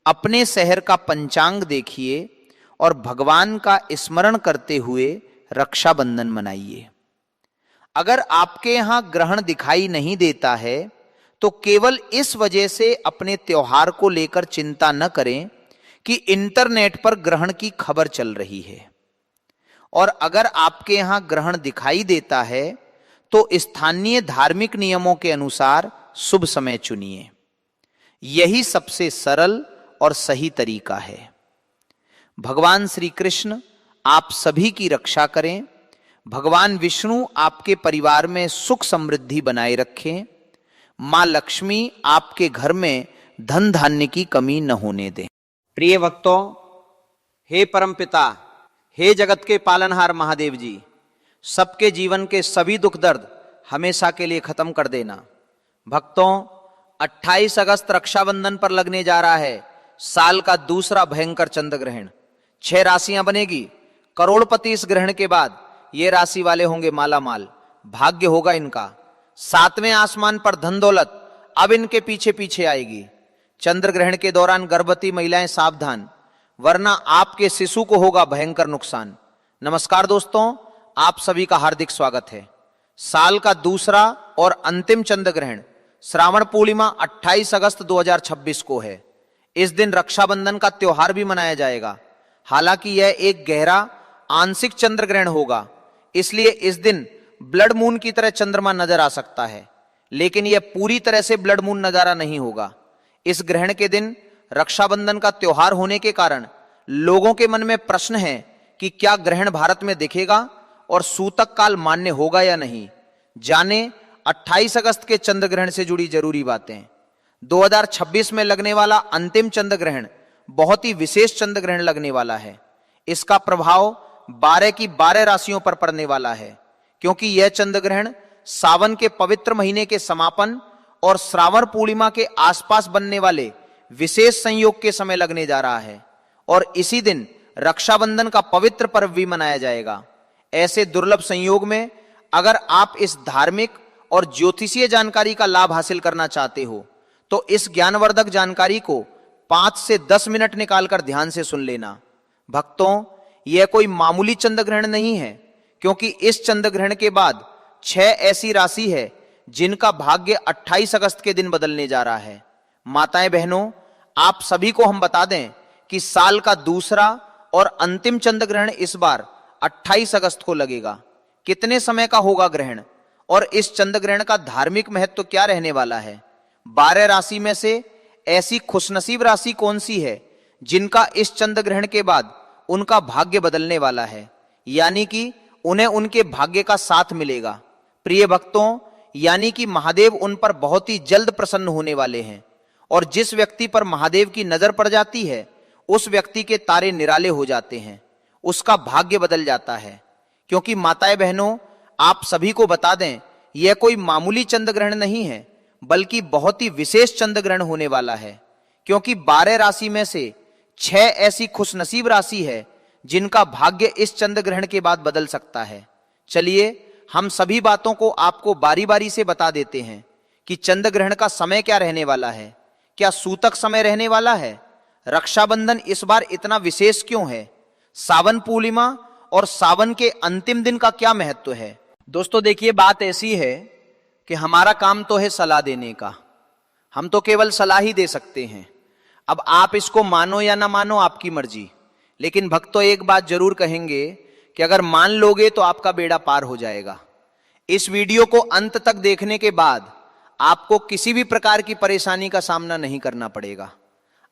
अपने शहर का पंचांग देखिए और भगवान का स्मरण करते हुए रक्षाबंधन मनाइए। अगर आपके यहां ग्रहण दिखाई नहीं देता है तो केवल इस वजह से अपने त्योहार को लेकर चिंता न करें कि इंटरनेट पर ग्रहण की खबर चल रही है। और अगर आपके यहां ग्रहण दिखाई देता है तो स्थानीय धार्मिक नियमों के अनुसार शुभ समय चुनिए। यही सबसे सरल और सही तरीका है। भगवान श्री कृष्ण आप सभी की रक्षा करें। भगवान विष्णु आपके परिवार में सुख समृद्धि बनाए रखें। मां लक्ष्मी आपके घर में धन धान्य की कमी न होने दें।
प्रिय भक्तों, हे परमपिता, हे जगत के पालनहार महादेव जी, सबके जीवन के सभी दुख दर्द हमेशा के लिए खत्म कर देना। भक्तों, 28 अगस्त रक्षाबंधन पर लगने जा रहा है साल का दूसरा भयंकर चंद्र ग्रहण। 6 राशियां बनेगी। करोड़पति इस ग्रहण के बाद ये राशि वाले होंगे माला माल। भाग्य होगा इनका। 7वें आसमान पर धन दौलत अब इनके पीछे पीछे आएगी। चंद्र ग्रहण के दौरान गर्भवती महिलाएं सावधान, वरना आपके शिशु को होगा भयंकर नुकसान। नमस्कार दोस्तों, आप सभी का हार्दिक स्वागत है। साल का दूसरा और अंतिम चंद्र ग्रहण श्रावण पूर्णिमा 28 अगस्त 2026 को है। इस दिन रक्षाबंधन का त्योहार भी मनाया जाएगा। हालांकि यह एक गहरा आंशिक चंद्र ग्रहण होगा, इसलिए इस दिन ब्लड मून की तरह चंद्रमा नजर आ सकता है, लेकिन यह पूरी तरह से ब्लड मून नजारा नहीं होगा। इस ग्रहण के दिन रक्षाबंधन का त्योहार होने के कारण लोगों के मन में प्रश्न है कि क्या ग्रहण भारत में दिखेगा और सूतक काल मान्य होगा या नहीं। जाने 28 अगस्त के चंद्र ग्रहण से जुड़ी जरूरी बातें। 2026 में लगने वाला अंतिम चंद्र ग्रहण बहुत ही विशेष चंद्र ग्रहण लगने वाला है। इसका प्रभाव 12 की 12 राशियों पर पड़ने वाला है, क्योंकि यह चंद्र ग्रहण सावन के पवित्र महीने के समापन और श्रावण पूर्णिमा के आसपास बनने वाले
विशेष संयोग के समय लगने जा रहा है और इसी दिन रक्षाबंधन का पवित्र पर्व भी मनाया जाएगा। ऐसे दुर्लभ संयोग में अगर आप इस धार्मिक और ज्योतिषीय जानकारी का लाभ हासिल करना चाहते हो तो इस ज्ञानवर्धक जानकारी को 5 से 10 मिनट निकालकर ध्यान से सुन लेना। भक्तों, यह कोई मामूली चंद्र ग्रहण नहीं है, क्योंकि इस चंद्र ग्रहण के बाद 6 ऐसी राशि है जिनका भाग्य 28 अगस्त के दिन बदलने जा रहा है। माताएं बहनों, आप सभी को हम बता दें कि साल का दूसरा और अंतिम चंद्र ग्रहण इस बार 28 अगस्त को लगेगा। कितने समय का होगा ग्रहण और इस चंद्र ग्रहण का धार्मिक महत्व क्या रहने वाला है? 12 राशि में से ऐसी खुशनसीब राशि कौन सी है जिनका इस चंद्र ग्रहण के बाद उनका भाग्य बदलने वाला है, यानी कि उन्हें उनके भाग्य का साथ मिलेगा। प्रिय भक्तों, यानी कि महादेव उन पर बहुत ही जल्द प्रसन्न होने वाले हैं और जिस व्यक्ति पर महादेव की नजर पड़ जाती है उस व्यक्ति के तारे निराले हो जाते हैं, उसका भाग्य बदल जाता है। क्योंकि माताएं बहनों, आप सभी को बता दें, यह कोई मामूली चंद्र ग्रहण नहीं है, बल्कि बहुत ही विशेष चंद्र ग्रहण होने वाला है। क्योंकि 12 राशि में से 6 ऐसी खुशनसीब राशि है जिनका भाग्य इस चंद्र ग्रहण के बाद बदल सकता है। चलिए हम सभी बातों को आपको बारी बारी से बता देते हैं कि चंद्र ग्रहण का समय क्या रहने वाला है। क्या सूतक समय रहने वाला है? रक्षाबंधन इस बार इतना विशेष क्यों है? सावन पूर्णिमा और सावन के अंतिम दिन का क्या महत्व है? दोस्तों देखिए, बात ऐसी है कि हमारा काम तो है सलाह देने का, हम तो केवल सलाह ही दे सकते हैं। अब आप इसको मानो या ना मानो, आपकी मर्जी। लेकिन भक्तों, एक बात जरूर कहेंगे कि अगर मान लोगे तो आपका बेड़ा पार हो जाएगा। इस वीडियो को अंत तक देखने के बाद आपको किसी भी प्रकार की परेशानी का सामना नहीं करना पड़ेगा।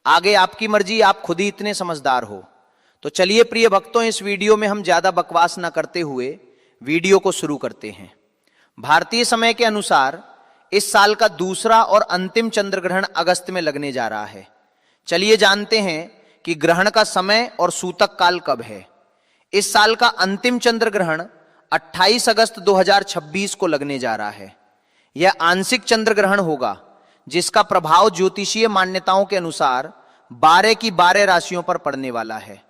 आगे आपकी मर्जी, आप खुद ही इतने समझदार हो। तो चलिए प्रिय भक्तों, इस वीडियो में हम ज्यादा बकवास ना करते हुए वीडियो को शुरू करते हैं। भारतीय समय के अनुसार इस साल का दूसरा और अंतिम चंद्र ग्रहण अगस्त में लगने जा रहा है। चलिए जानते हैं कि ग्रहण का समय और सूतक काल कब है। इस साल का अंतिम चंद्र ग्रहण 28 अगस्त 2026 को लगने जा रहा है। यह आंशिक चंद्र ग्रहण होगा जिसका प्रभाव ज्योतिषीय मान्यताओं के अनुसार 12 की 12 राशियों पर पड़ने वाला है।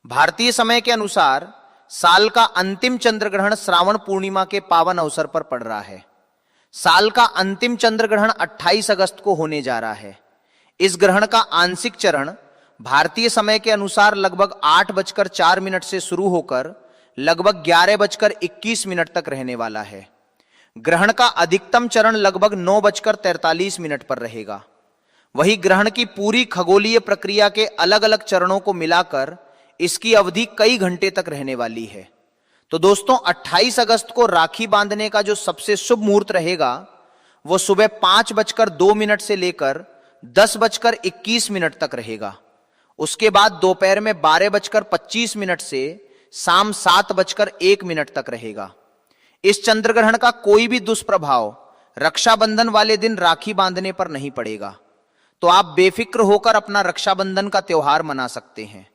भारतीय समय के अनुसार साल का अंतिम चंद्र ग्रहण श्रावण पूर्णिमा के पावन अवसर पर पड़ रहा है। साल का अंतिम चंद्र ग्रहण 28 अगस्त को होने जा रहा है। इस ग्रहण का आंशिक चरण भारतीय समय के अनुसार लगभग 8:04 से शुरू होकर लगभग 11:21 तक रहने वाला है। ग्रहण का अधिकतम चरण लगभग 9:43 पर रहेगा। वही ग्रहण की पूरी खगोलीय प्रक्रिया के अलग अलग चरणों को मिलाकर इसकी अवधि कई घंटे तक रहने वाली है। तो दोस्तों, 28 अगस्त को राखी बांधने का जो सबसे शुभ मुहूर्त रहेगा वो सुबह 5:02 से लेकर 10:21 तक रहेगा। उसके बाद दोपहर में 12:25 से शाम 7:01 तक रहेगा। इस चंद्र ग्रहण का कोई भी दुष्प्रभाव रक्षाबंधन वाले दिन राखी बांधने पर नहीं पड़ेगा, तो आप बेफिक्र होकर अपना रक्षाबंधन का त्योहार मना सकते हैं।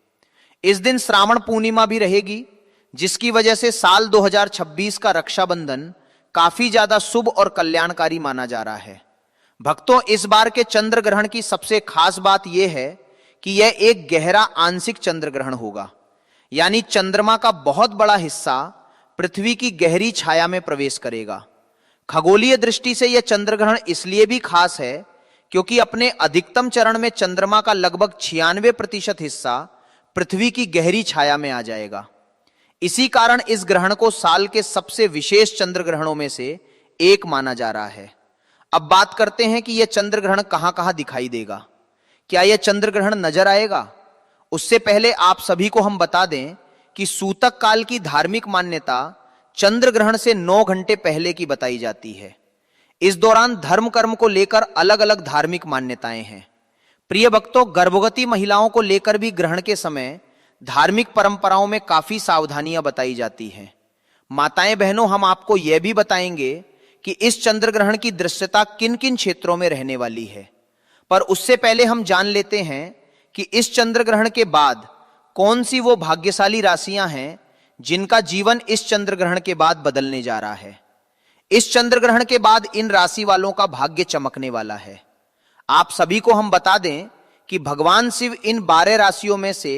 इस दिन श्रावण पूर्णिमा भी रहेगी, जिसकी वजह से साल 2026 का रक्षाबंधन काफी ज्यादा शुभ और कल्याणकारी माना जा रहा है। भक्तों, इस बार के चंद्र ग्रहण की सबसे खास बात यह है कि यह एक गहरा आंशिक चंद्र ग्रहण होगा, यानी चंद्रमा का बहुत बड़ा हिस्सा पृथ्वी की गहरी छाया में प्रवेश करेगा। खगोलीय दृष्टि से यह चंद्र ग्रहण इसलिए भी खास है क्योंकि अपने अधिकतम चरण में चंद्रमा का लगभग 96% हिस्सा पृथ्वी की गहरी छाया में आ जाएगा। इसी कारण इस ग्रहण को साल के सबसे विशेष चंद्र ग्रहणों में से एक माना जा रहा है। अब बात करते हैं कि यह चंद्र ग्रहण कहां कहां दिखाई देगा। क्या यह चंद्र ग्रहण नजर आएगा? उससे पहले आप सभी को हम बता दें कि सूतक काल की धार्मिक मान्यता चंद्र ग्रहण से 9 घंटे पहले की बताई जाती है। इस दौरान धर्म कर्म को लेकर अलग अलग धार्मिक मान्यताएं हैं। प्रिय भक्तों, गर्भवती महिलाओं को लेकर भी ग्रहण के समय धार्मिक परंपराओं में काफी सावधानियां बताई जाती हैं। माताएं बहनों, हम आपको यह भी बताएंगे कि इस चंद्र ग्रहण की दृश्यता किन किन क्षेत्रों में रहने वाली है। पर उससे पहले हम जान लेते हैं कि इस चंद्र ग्रहण के बाद कौन सी वो भाग्यशाली राशियां हैं जिनका जीवन इस चंद्र ग्रहण के बाद बदलने जा रहा है। इस चंद्र ग्रहण के बाद इन राशि वालों का भाग्य चमकने वाला है। आप सभी को हम बता दें कि भगवान शिव इन 12 राशियों में से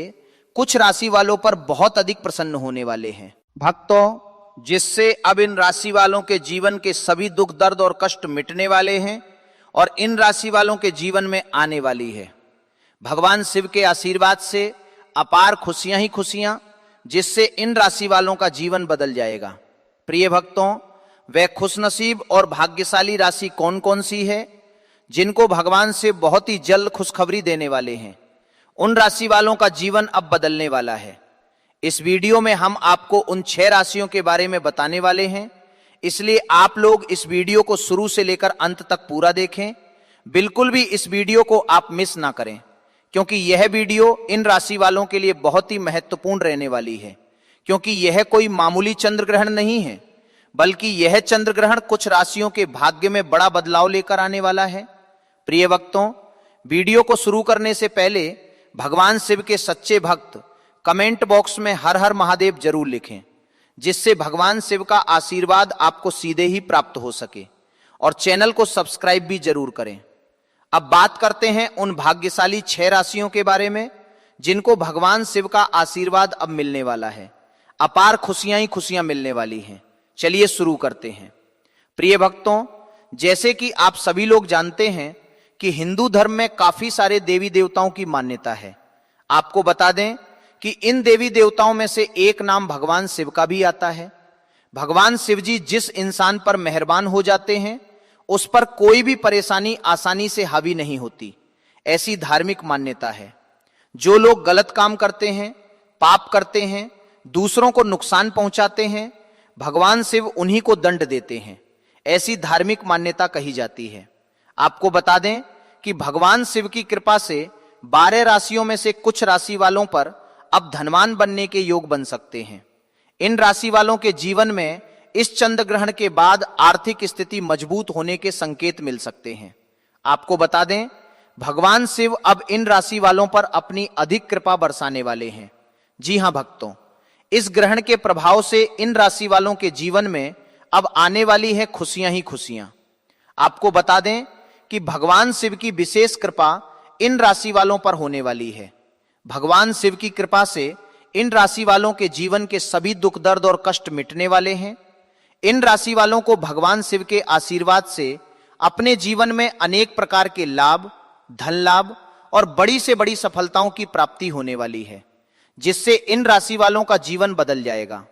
कुछ राशि वालों पर बहुत अधिक प्रसन्न होने वाले हैं। भक्तों, जिससे अब इन राशि वालों के जीवन के सभी दुख दर्द और कष्ट मिटने वाले हैं और इन राशि वालों के जीवन में आने वाली है भगवान शिव के आशीर्वाद से अपार खुशियां ही खुशियां, जिससे इन राशि वालों का जीवन बदल जाएगा। प्रिय भक्तों, वह खुशनसीब और भाग्यशाली राशि कौन कौन सी है जिनको भगवान शिव बहुत ही जल्द खुशखबरी देने वाले हैं? उन राशि वालों का जीवन अब बदलने वाला है। इस वीडियो में हम आपको उन 6 राशियों के बारे में बताने वाले हैं, इसलिए आप लोग इस वीडियो को शुरू से लेकर अंत तक पूरा देखें। बिल्कुल भी इस वीडियो को आप मिस ना करें, क्योंकि यह वीडियो इन राशि वालों के लिए बहुत ही महत्वपूर्ण रहने वाली है। क्योंकि यह कोई मामूली चंद्र ग्रहण नहीं है, बल्कि यह चंद्र ग्रहण कुछ राशियों के भाग्य में बड़ा बदलाव लेकर आने वाला है। प्रिय भक्तों, वीडियो को शुरू करने से पहले भगवान शिव के सच्चे भक्त कमेंट बॉक्स में हर हर महादेव जरूर लिखें, जिससे भगवान शिव का आशीर्वाद आपको सीधे ही प्राप्त हो सके। और चैनल को सब्सक्राइब भी जरूर करें। अब बात करते हैं उन भाग्यशाली 6 राशियों के बारे में जिनको भगवान शिव का आशीर्वाद अब मिलने वाला है। अपार खुशियां ही खुशियां मिलने वाली हैं। चलिए शुरू करते हैं। प्रिय भक्तों, जैसे कि आप सभी लोग जानते हैं कि हिंदू धर्म में काफी सारे देवी देवताओं की मान्यता है। आपको बता दें कि इन देवी देवताओं में से एक नाम भगवान शिव का भी आता है। भगवान शिव जी जिस इंसान पर मेहरबान हो जाते हैं, उस पर कोई भी परेशानी आसानी से हावी नहीं होती, ऐसी धार्मिक मान्यता है। जो लोग गलत काम करते हैं, पाप करते हैं, दूसरों को नुकसान पहुंचाते हैं, भगवान शिव उन्हीं को दंड देते हैं, ऐसी धार्मिक मान्यता कही जाती है। आपको बता दें कि भगवान शिव की कृपा से 12 राशियों में से कुछ राशि वालों पर अब धनवान बनने के योग बन सकते हैं। इन राशि वालों के जीवन में इस चंद्र ग्रहण के बाद आर्थिक स्थिति मजबूत होने के संकेत मिल सकते हैं। आपको बता दें, भगवान शिव अब इन राशि वालों पर अपनी अधिक कृपा बरसाने वाले हैं। जी हां भक्तों, इस ग्रहण के प्रभाव से इन राशि वालों के जीवन में अब आने वाली है खुशियां ही खुशियां। आपको बता दें कि भगवान शिव की विशेष कृपा इन राशि वालों पर होने वाली है। भगवान शिव की कृपा से इन राशि वालों के जीवन के सभी दुख दर्द और कष्ट मिटने वाले हैं। इन राशि वालों को भगवान शिव के आशीर्वाद से अपने जीवन में अनेक प्रकार के लाभ, धन लाभ और बड़ी से बड़ी सफलताओं की प्राप्ति होने वाली है, जिससे इन राशि वालों का जीवन बदल जाएगा।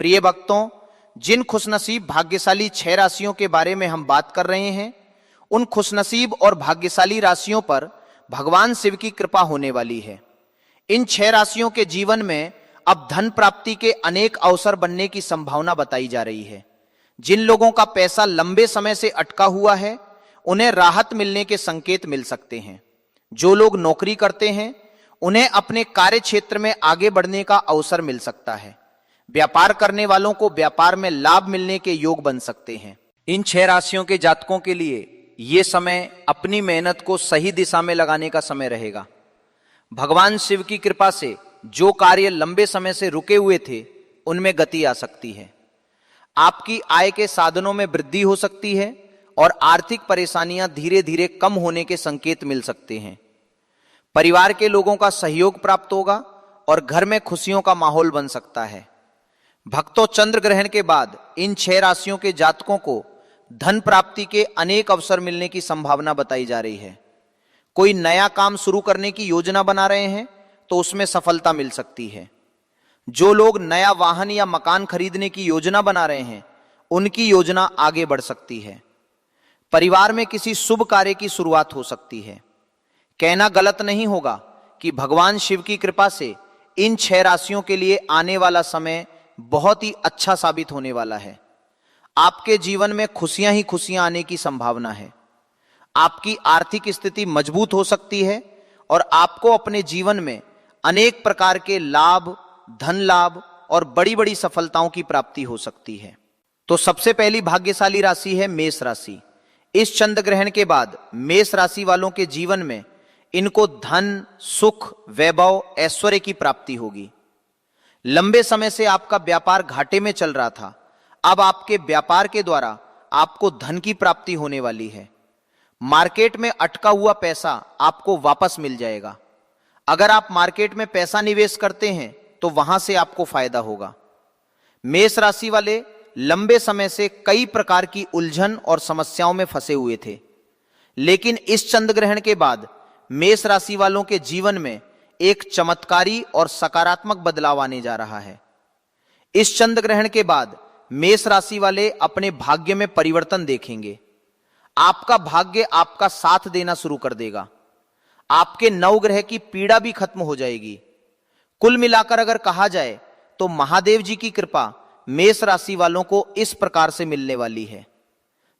प्रिय भक्तों, जिन खुशनसीब भाग्यशाली 6 राशियों के बारे में हम बात कर रहे हैं, उन खुशनसीब और भाग्यशाली राशियों पर भगवान शिव की कृपा होने वाली है। इन 6 राशियों के जीवन में अब धन प्राप्ति के अनेक अवसर बनने की संभावना बताई जा रही है। जिन लोगों का पैसा लंबे समय से अटका हुआ है, उन्हें राहत मिलने के संकेत मिल सकते हैं। जो लोग नौकरी करते हैं, उन्हें अपने कार्य क्षेत्र में आगे बढ़ने का अवसर मिल सकता है। व्यापार करने वालों को व्यापार में लाभ मिलने के योग बन सकते हैं। इन 6 राशियों के जातकों के लिए यह समय अपनी मेहनत को सही दिशा में लगाने का समय रहेगा। भगवान शिव की कृपा से जो कार्य लंबे समय से रुके हुए थे, उनमें गति आ सकती है। आपकी आय के साधनों में वृद्धि हो सकती है और आर्थिक परेशानियां धीरे धीरे कम होने के संकेत मिल सकते हैं। परिवार के लोगों का सहयोग प्राप्त होगा और घर में खुशियों का माहौल बन सकता है। भक्तों, चंद्र ग्रहण के बाद इन 6 राशियों के जातकों को धन प्राप्ति के अनेक अवसर मिलने की संभावना बताई जा रही है। कोई नया काम शुरू करने की योजना बना रहे हैं तो उसमें सफलता मिल सकती है। जो लोग नया वाहन या मकान खरीदने की योजना बना रहे हैं, उनकी योजना आगे बढ़ सकती है। परिवार में किसी शुभ कार्य की शुरुआत हो सकती है। कहना गलत नहीं होगा कि भगवान शिव की कृपा से इन 6 राशियों के लिए आने वाला समय बहुत ही अच्छा साबित होने वाला है। आपके जीवन में खुशियां ही खुशियां आने की संभावना है। आपकी आर्थिक स्थिति मजबूत हो सकती है और आपको अपने जीवन में अनेक प्रकार के लाभ, धन लाभ और बड़ी बड़ी सफलताओं की प्राप्ति हो सकती है। तो सबसे पहली भाग्यशाली राशि है मेष राशि। इस चंद्र ग्रहण के बाद मेष राशि वालों के जीवन में इनको धन, सुख, वैभव, ऐश्वर्य की प्राप्ति होगी। लंबे समय से आपका व्यापार घाटे में चल रहा था, अब आपके व्यापार के द्वारा आपको धन की प्राप्ति होने वाली है। मार्केट में अटका हुआ पैसा आपको वापस मिल जाएगा। अगर आप मार्केट में पैसा निवेश करते हैं तो वहां से आपको फायदा होगा। मेष राशि वाले लंबे समय से कई प्रकार की उलझन और समस्याओं में फंसे हुए थे, लेकिन इस चंद्र ग्रहण के बाद मेष राशि वालों के जीवन में एक चमत्कारी और सकारात्मक बदलाव आने जा रहा है। इस चंद्र ग्रहण के बाद मेष राशि वाले अपने भाग्य में परिवर्तन देखेंगे। आपका भाग्य आपका साथ देना शुरू कर देगा। आपके नवग्रह की पीड़ा भी खत्म हो जाएगी। कुल मिलाकर अगर कहा जाए तो महादेव जी की कृपा मेष राशि वालों को इस प्रकार से मिलने वाली है,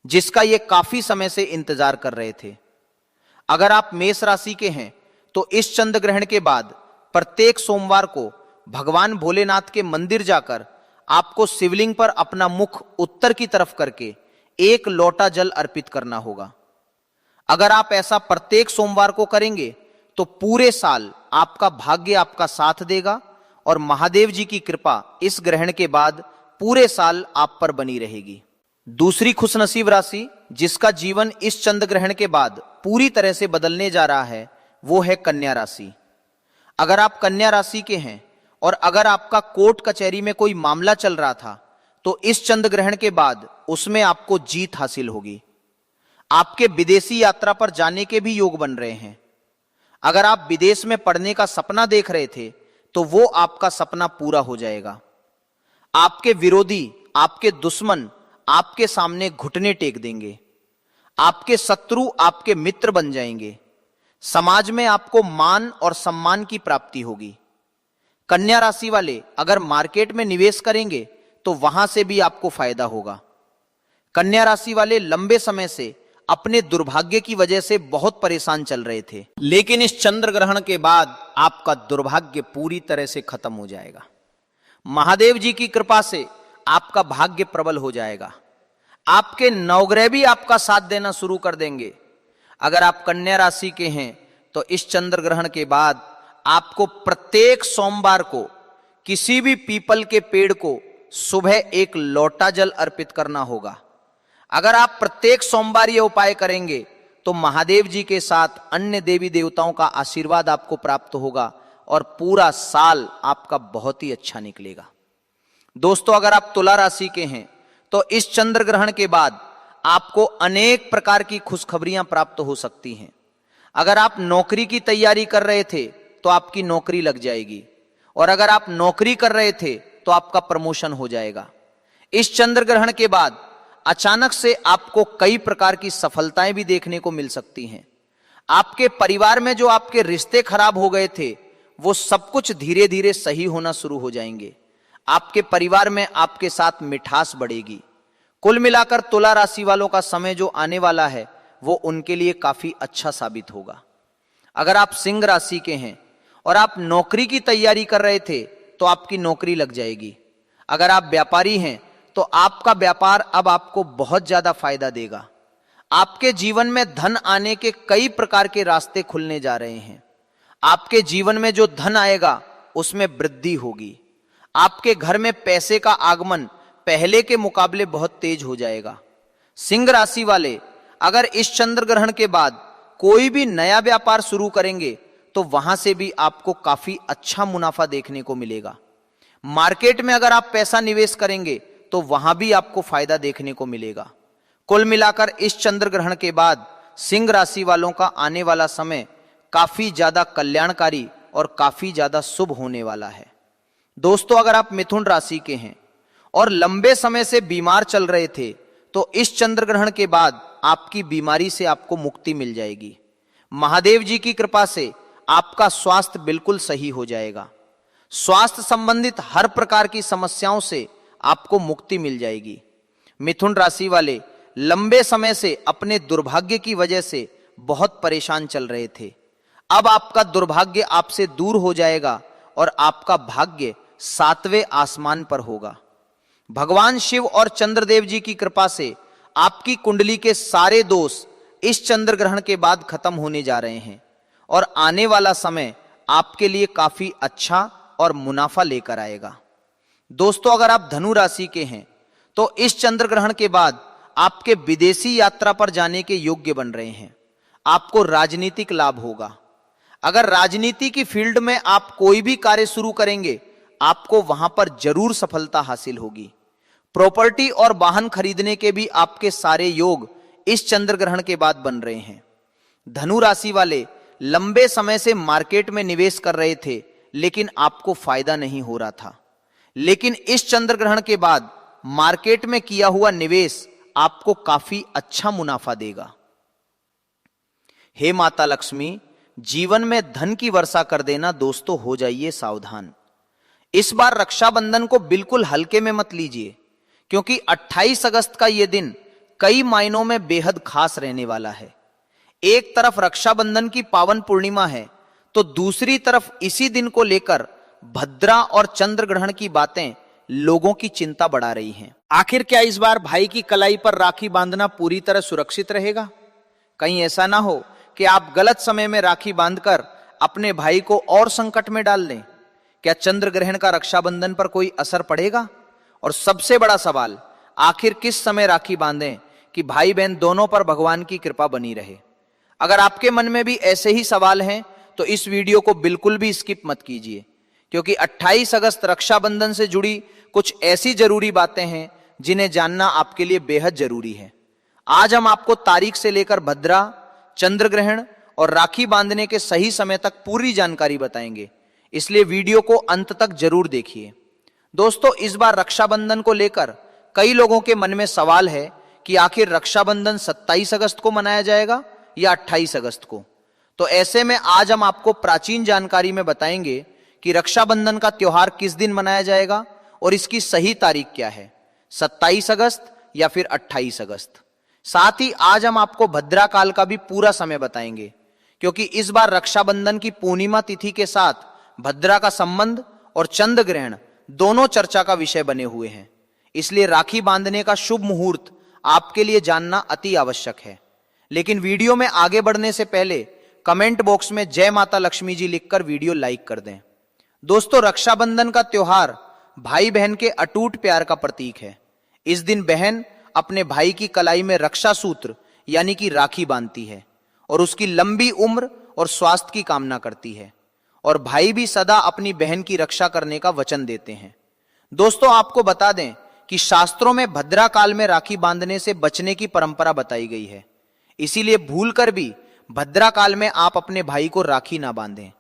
जिसका ये काफी समय से इंतजार कर रहे थे। अगर आप मेष राशि के हैं तो इस चंद्र ग्रहण के बाद प्रत्येक सोमवार को भगवान भोलेनाथ के मंदिर जाकर आपको शिवलिंग पर अपना मुख उत्तर की तरफ करके एक लोटा जल अर्पित करना होगा। अगर आप ऐसा प्रत्येक सोमवार को करेंगे तो पूरे साल आपका भाग्य आपका साथ देगा और महादेव जी की कृपा इस ग्रहण के बाद पूरे साल आप पर बनी रहेगी। दूसरी खुशनसीब राशि जिसका जीवन इस चंद्र ग्रहण के बाद पूरी तरह से बदलने जा रहा है वो है कन्या राशि। अगर आप कन्या राशि के हैं और अगर आपका कोर्ट कचहरी में कोई मामला चल रहा था तो इस चंद्र ग्रहण के बाद उसमें आपको जीत हासिल होगी। आपके विदेशी यात्रा पर जाने के भी योग बन रहे हैं। अगर आप विदेश में पढ़ने का सपना देख रहे थे तो वो आपका सपना पूरा हो जाएगा। आपके विरोधी, आपके दुश्मन आपके सामने घुटने टेक देंगे। आपके शत्रु आपके मित्र बन जाएंगे। समाज में आपको मान और सम्मान की प्राप्ति होगी। कन्या राशि वाले अगर मार्केट में निवेश करेंगे तो वहां से भी आपको फायदा होगा। कन्या राशि वाले लंबे समय से अपने दुर्भाग्य की वजह से बहुत परेशान चल रहे थे, लेकिन इस चंद्र ग्रहण के बाद आपका दुर्भाग्य पूरी तरह से खत्म हो जाएगा। महादेव जी की कृपा से आपका भाग्य प्रबल हो जाएगा। आपके नवग्रह भी आपका साथ देना शुरू कर देंगे। अगर आप कन्या राशि के हैं तो इस चंद्र ग्रहण के बाद आपको प्रत्येक सोमवार को किसी भी पीपल के पेड़ को सुबह एक लोटा जल अर्पित करना होगा। अगर आप प्रत्येक सोमवार ये उपाय करेंगे तो महादेव जी के साथ अन्य देवी देवताओं का आशीर्वाद आपको प्राप्त होगा और पूरा साल आपका बहुत ही अच्छा निकलेगा। दोस्तों, अगर आप तुला राशि के हैं तो इस चंद्र ग्रहण के बाद आपको अनेक प्रकार की खुशखबरियां प्राप्त हो सकती हैं। अगर आप नौकरी की तैयारी कर रहे थे तो आपकी नौकरी लग जाएगी, और अगर आप नौकरी कर रहे थे तो आपका प्रमोशन हो जाएगा। इस चंद्र ग्रहण के बाद अचानक से आपको कई प्रकार की सफलताएं भी देखने को मिल सकती हैं। आपके परिवार में जो आपके रिश्ते खराब हो गए थे वो सब कुछ धीरे धीरे सही होना शुरू हो जाएंगे। आपके परिवार में आपके साथ मिठास बढ़ेगी। कुल मिलाकर तुला राशि वालों का समय जो आने वाला है वो उनके लिए काफी अच्छा साबित होगा। अगर आप सिंह राशि के हैं और आप नौकरी की तैयारी कर रहे थे तो आपकी नौकरी लग जाएगी। अगर आप व्यापारी हैं तो आपका व्यापार अब आपको बहुत ज्यादा फायदा देगा। आपके जीवन में धन आने के कई प्रकार के रास्ते खुलने जा रहे हैं। आपके जीवन में जो धन आएगा उसमें वृद्धि होगी। आपके घर में पैसे का आगमन पहले के मुकाबले बहुत तेज हो जाएगा। सिंह राशि वाले अगर इस चंद्र ग्रहण के बाद कोई भी नया व्यापार शुरू करेंगे तो वहां से भी आपको काफी अच्छा मुनाफा देखने को मिलेगा। मार्केट में अगर आप पैसा निवेश करेंगे तो वहां भी आपको फायदा देखने को मिलेगा। कुल मिलाकर इस चंद्र ग्रहण के बाद सिंह राशि वालों का आने वाला समय काफी ज्यादा कल्याणकारी और काफी ज्यादा शुभ होने वाला है। दोस्तों, अगर आप मिथुन राशि के हैं और लंबे समय से बीमार चल रहे थे तो इस चंद्र ग्रहण के बाद आपकी बीमारी से आपको मुक्ति मिल जाएगी। महादेव जी की कृपा से आपका स्वास्थ्य बिल्कुल सही हो जाएगा। स्वास्थ्य संबंधित हर प्रकार की समस्याओं से आपको मुक्ति मिल जाएगी। मिथुन राशि वाले लंबे समय से अपने दुर्भाग्य की वजह से बहुत परेशान चल रहे थे। अब आपका दुर्भाग्य आपसे दूर हो जाएगा और आपका भाग्य 7वें आसमान पर होगा। भगवान शिव और चंद्रदेव जी की कृपा से आपकी कुंडली के सारे दोष इस चंद्र ग्रहण के बाद खत्म होने जा रहे हैं और आने वाला समय आपके लिए काफी अच्छा और मुनाफा लेकर आएगा। दोस्तों, अगर आप धनु राशि के हैं तो इस चंद्र ग्रहण के बाद आपके विदेशी यात्रा पर जाने के योग्य बन रहे हैं। आपको राजनीतिक लाभ होगा। अगर राजनीति की फील्ड में आप कोई भी कार्य शुरू करेंगे, आपको वहां पर जरूर सफलता हासिल होगी। प्रॉपर्टी और वाहन खरीदने के भी आपके सारे योग इस चंद्र ग्रहण के बाद बन रहे हैं। धनु राशि वाले लंबे समय से मार्केट में निवेश कर रहे थे, लेकिन आपको फायदा नहीं हो रहा था, लेकिन इस चंद्र ग्रहण के बाद मार्केट में किया हुआ निवेश आपको काफी अच्छा मुनाफा देगा। हे माता लक्ष्मी, जीवन में धन की वर्षा कर देना। दोस्तों, हो जाइए सावधान। इस बार रक्षाबंधन को बिल्कुल हल्के में मत लीजिए, क्योंकि 28 अगस्त का यह दिन कई मायनों में बेहद खास रहने वाला है। एक तरफ रक्षाबंधन की पावन पूर्णिमा है, तो दूसरी तरफ इसी दिन को लेकर भद्रा और चंद्र ग्रहण की बातें लोगों की चिंता बढ़ा रही हैं। आखिर क्या इस बार भाई की कलाई पर राखी बांधना पूरी तरह सुरक्षित रहेगा? कहीं ऐसा ना हो कि आप गलत समय में राखी बांधकर अपने भाई को और संकट में डाल दें। क्या चंद्र ग्रहण का रक्षाबंधन पर कोई असर पड़ेगा? और सबसे बड़ा सवाल, आखिर किस समय राखी बांधें कि भाई बहन दोनों पर भगवान की कृपा बनी रहे? अगर आपके मन में भी ऐसे ही सवाल हैं, तो इस वीडियो को बिल्कुल भी स्किप मत कीजिए, क्योंकि 28 अगस्त रक्षाबंधन से जुड़ी कुछ ऐसी जरूरी बातें हैं जिन्हें जानना आपके लिए बेहद जरूरी है। आज हम आपको तारीख से लेकर भद्रा, चंद्र ग्रहण और राखी बांधने के सही समय तक पूरी जानकारी बताएंगे, इसलिए वीडियो को अंत तक जरूर देखिए। दोस्तों, इस बार रक्षाबंधन को लेकर कई लोगों के मन में सवाल है कि आखिर रक्षाबंधन 27 अगस्त को मनाया जाएगा या 28 अगस्त को। तो ऐसे में आज हम आपको प्राचीन जानकारी में बताएंगे कि रक्षाबंधन का त्योहार किस दिन मनाया जाएगा और इसकी सही तारीख क्या है, 27 अगस्त या फिर 28 अगस्त। साथ ही आज हम आपको भद्रा काल का भी पूरा समय बताएंगे, क्योंकि इस बार रक्षाबंधन की पूर्णिमा तिथि के साथ भद्रा का संबंध और चंद्र ग्रहण दोनों चर्चा का विषय बने हुए हैं। इसलिए राखी बांधने का शुभ मुहूर्त आपके लिए जानना अति आवश्यक है। लेकिन वीडियो में आगे बढ़ने से पहले कमेंट बॉक्स में जय माता लक्ष्मी जी लिखकर वीडियो लाइक कर दें। दोस्तों, रक्षाबंधन का त्योहार भाई बहन के अटूट प्यार का प्रतीक है। इस दिन बहन अपने भाई की कलाई में रक्षा सूत्र यानी कि राखी बांधती है और उसकी लंबी उम्र और स्वास्थ्य की कामना करती है, और भाई भी सदा अपनी बहन की रक्षा करने का वचन देते हैं। दोस्तों, आपको बता दें कि शास्त्रों में भद्रा काल में राखी बांधने से बचने की परंपरा बताई गई है। इसीलिए भूलकर भी भद्रा काल में आप अपने भाई को राखी ना बांधें।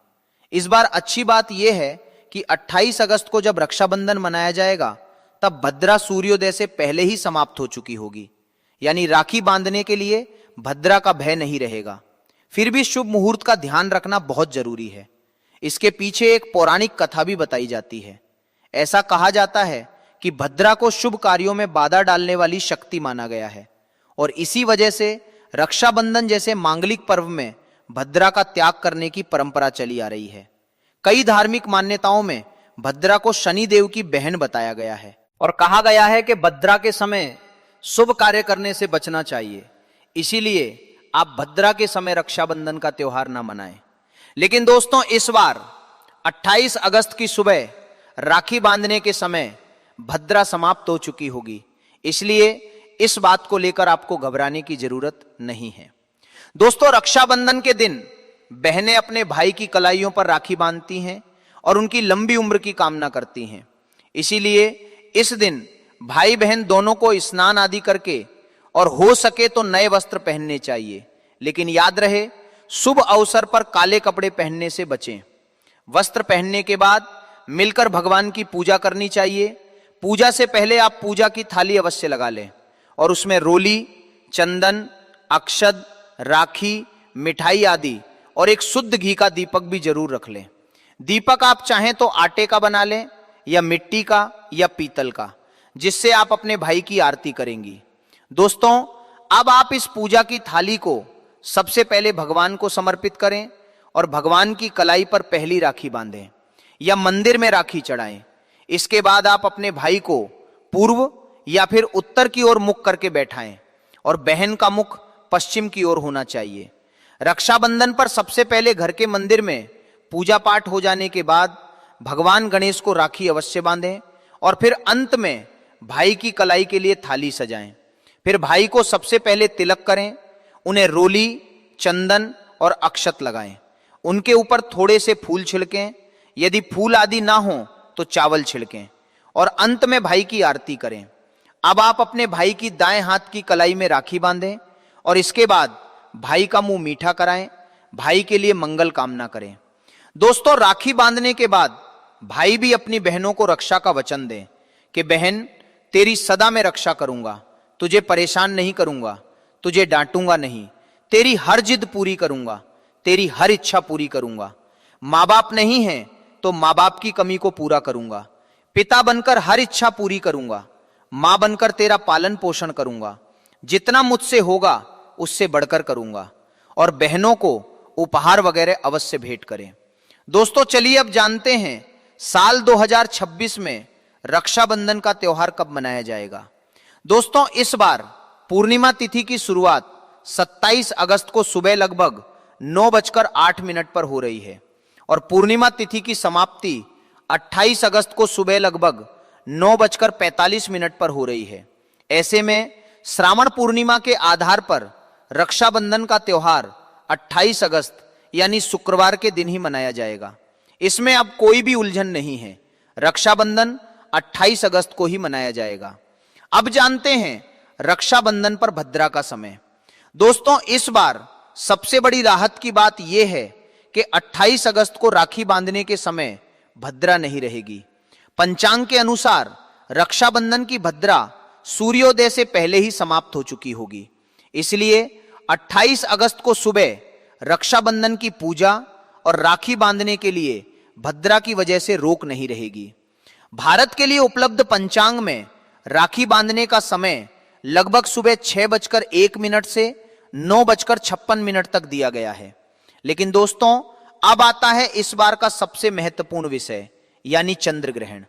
इस बार अच्छी बात यह है कि 28 अगस्त को जब रक्षाबंधन मनाया जाएगा, तब भद्रा सूर्योदय से पहले ही समाप्त हो चुकी होगी, यानी राखी बांधने के लिए भद्रा का भय नहीं रहेगा। फिर भी शुभ मुहूर्त का ध्यान रखना बहुत जरूरी है। इसके पीछे एक पौराणिक कथा भी बताई जाती है। ऐसा कहा जाता है कि भद्रा को शुभ कार्यों में बाधा डालने वाली शक्ति माना गया है, और इसी वजह से रक्षाबंधन जैसे मांगलिक पर्व में भद्रा का त्याग करने की परंपरा चली आ रही है। कई धार्मिक मान्यताओं में भद्रा को शनि देव की बहन बताया गया है, और कहा गया है कि भद्रा के समय शुभ कार्य करने से बचना चाहिए। इसीलिए आप भद्रा के समय रक्षाबंधन का त्योहार ना मनाएं। लेकिन दोस्तों, इस बार 28 अगस्त की सुबह राखी बांधने के समय भद्रा समाप्त हो चुकी होगी, इसलिए इस बात को लेकर आपको घबराने की जरूरत नहीं है। दोस्तों, रक्षाबंधन के दिन बहनें अपने भाई की कलाइयों पर राखी बांधती हैं और उनकी लंबी उम्र की कामना करती हैं। इसीलिए इस दिन भाई बहन दोनों को स्नान आदि करके और हो सके तो नए वस्त्र पहनने चाहिए। लेकिन याद रहे, शुभ अवसर पर काले कपड़े पहनने से बचें। वस्त्र पहनने के बाद मिलकर भगवान की पूजा करनी चाहिए। पूजा से पहले आप पूजा की थाली अवश्य लगा लें और उसमें रोली, चंदन, अक्षत, राखी, मिठाई आदि और एक शुद्ध घी का दीपक भी जरूर रख लें। दीपक आप चाहें तो आटे का बना लें या मिट्टी का या पीतल का, जिससे आप अपने भाई की आरती करेंगी। दोस्तों, अब आप इस पूजा की थाली को सबसे पहले भगवान को समर्पित करें और भगवान की कलाई पर पहली राखी बांधें या मंदिर में राखी चढ़ाएं। इसके बाद आप अपने भाई को पूर्व या फिर उत्तर की ओर मुख करके बैठाएं और बहन का मुख पश्चिम की ओर होना चाहिए। रक्षाबंधन पर सबसे पहले घर के मंदिर में पूजा पाठ हो जाने के बाद भगवान गणेश को राखी अवश्य बांधें और फिर अंत में भाई की कलाई के लिए थाली सजाएं। फिर भाई को सबसे पहले तिलक करें, उन्हें रोली, चंदन और अक्षत लगाएं, उनके ऊपर थोड़े से फूल छिड़कें, यदि फूल आदि ना हो तो चावल छिड़कें और अंत में भाई की आरती करें। अब आप अपने भाई की दाएं हाथ की कलाई में राखी बांधें और इसके बाद भाई का मुंह मीठा कराएं, भाई के लिए मंगल कामना करें। दोस्तों, राखी बांधने के बाद भाई भी अपनी बहनों को रक्षा का वचन दें कि बहन, तेरी सदा मैं रक्षा करूंगा, तुझे परेशान नहीं करूंगा, तुझे डांटूंगा नहीं, तेरी हर जिद पूरी करूंगा, तेरी हर इच्छा पूरी करूंगा। माँ बाप नहीं है तो माँ बाप की कमी को पूरा करूंगा, पिता बनकर हर इच्छा पूरी करूंगा, मां बनकर तेरा पालन पोषण करूंगा, जितना मुझसे होगा उससे बढ़कर करूंगा। और बहनों को उपहार वगैरह अवश्य भेंट करें। दोस्तों, चलिए अब जानते हैं साल 2026 में रक्षाबंधन का त्योहार कब मनाया जाएगा। दोस्तों, इस बार पूर्णिमा तिथि की शुरुआत 27 अगस्त को सुबह लगभग 9:08 पर हो रही है और पूर्णिमा तिथि की समाप्ति 28 अगस्त को सुबह लगभग 9:45 पर हो रही है। ऐसे में श्रावण पूर्णिमा के आधार पर रक्षाबंधन का त्योहार 28 अगस्त यानी शुक्रवार के दिन ही मनाया जाएगा। इसमें अब कोई भी उलझन नहीं है, रक्षाबंधन 28 अगस्त को ही मनाया जाएगा। अब जानते हैं रक्षाबंधन पर भद्रा का समय। दोस्तों, इस बार सबसे बड़ी राहत की बात यह है कि 28 अगस्त को राखी बांधने के समय भद्रा नहीं रहेगी। पंचांग के अनुसार रक्षाबंधन की भद्रा सूर्योदय से पहले ही समाप्त हो चुकी होगी, इसलिए 28 अगस्त को सुबह रक्षाबंधन की पूजा और राखी बांधने के लिए भद्रा की वजह से रोक नहीं रहेगी। भारत के लिए उपलब्ध पंचांग में राखी बांधने का समय लगभग सुबह 6:01 से 9:56 तक दिया गया है। लेकिन दोस्तों, अब आता है इस बार का सबसे महत्वपूर्ण विषय, यानी चंद्र ग्रहण।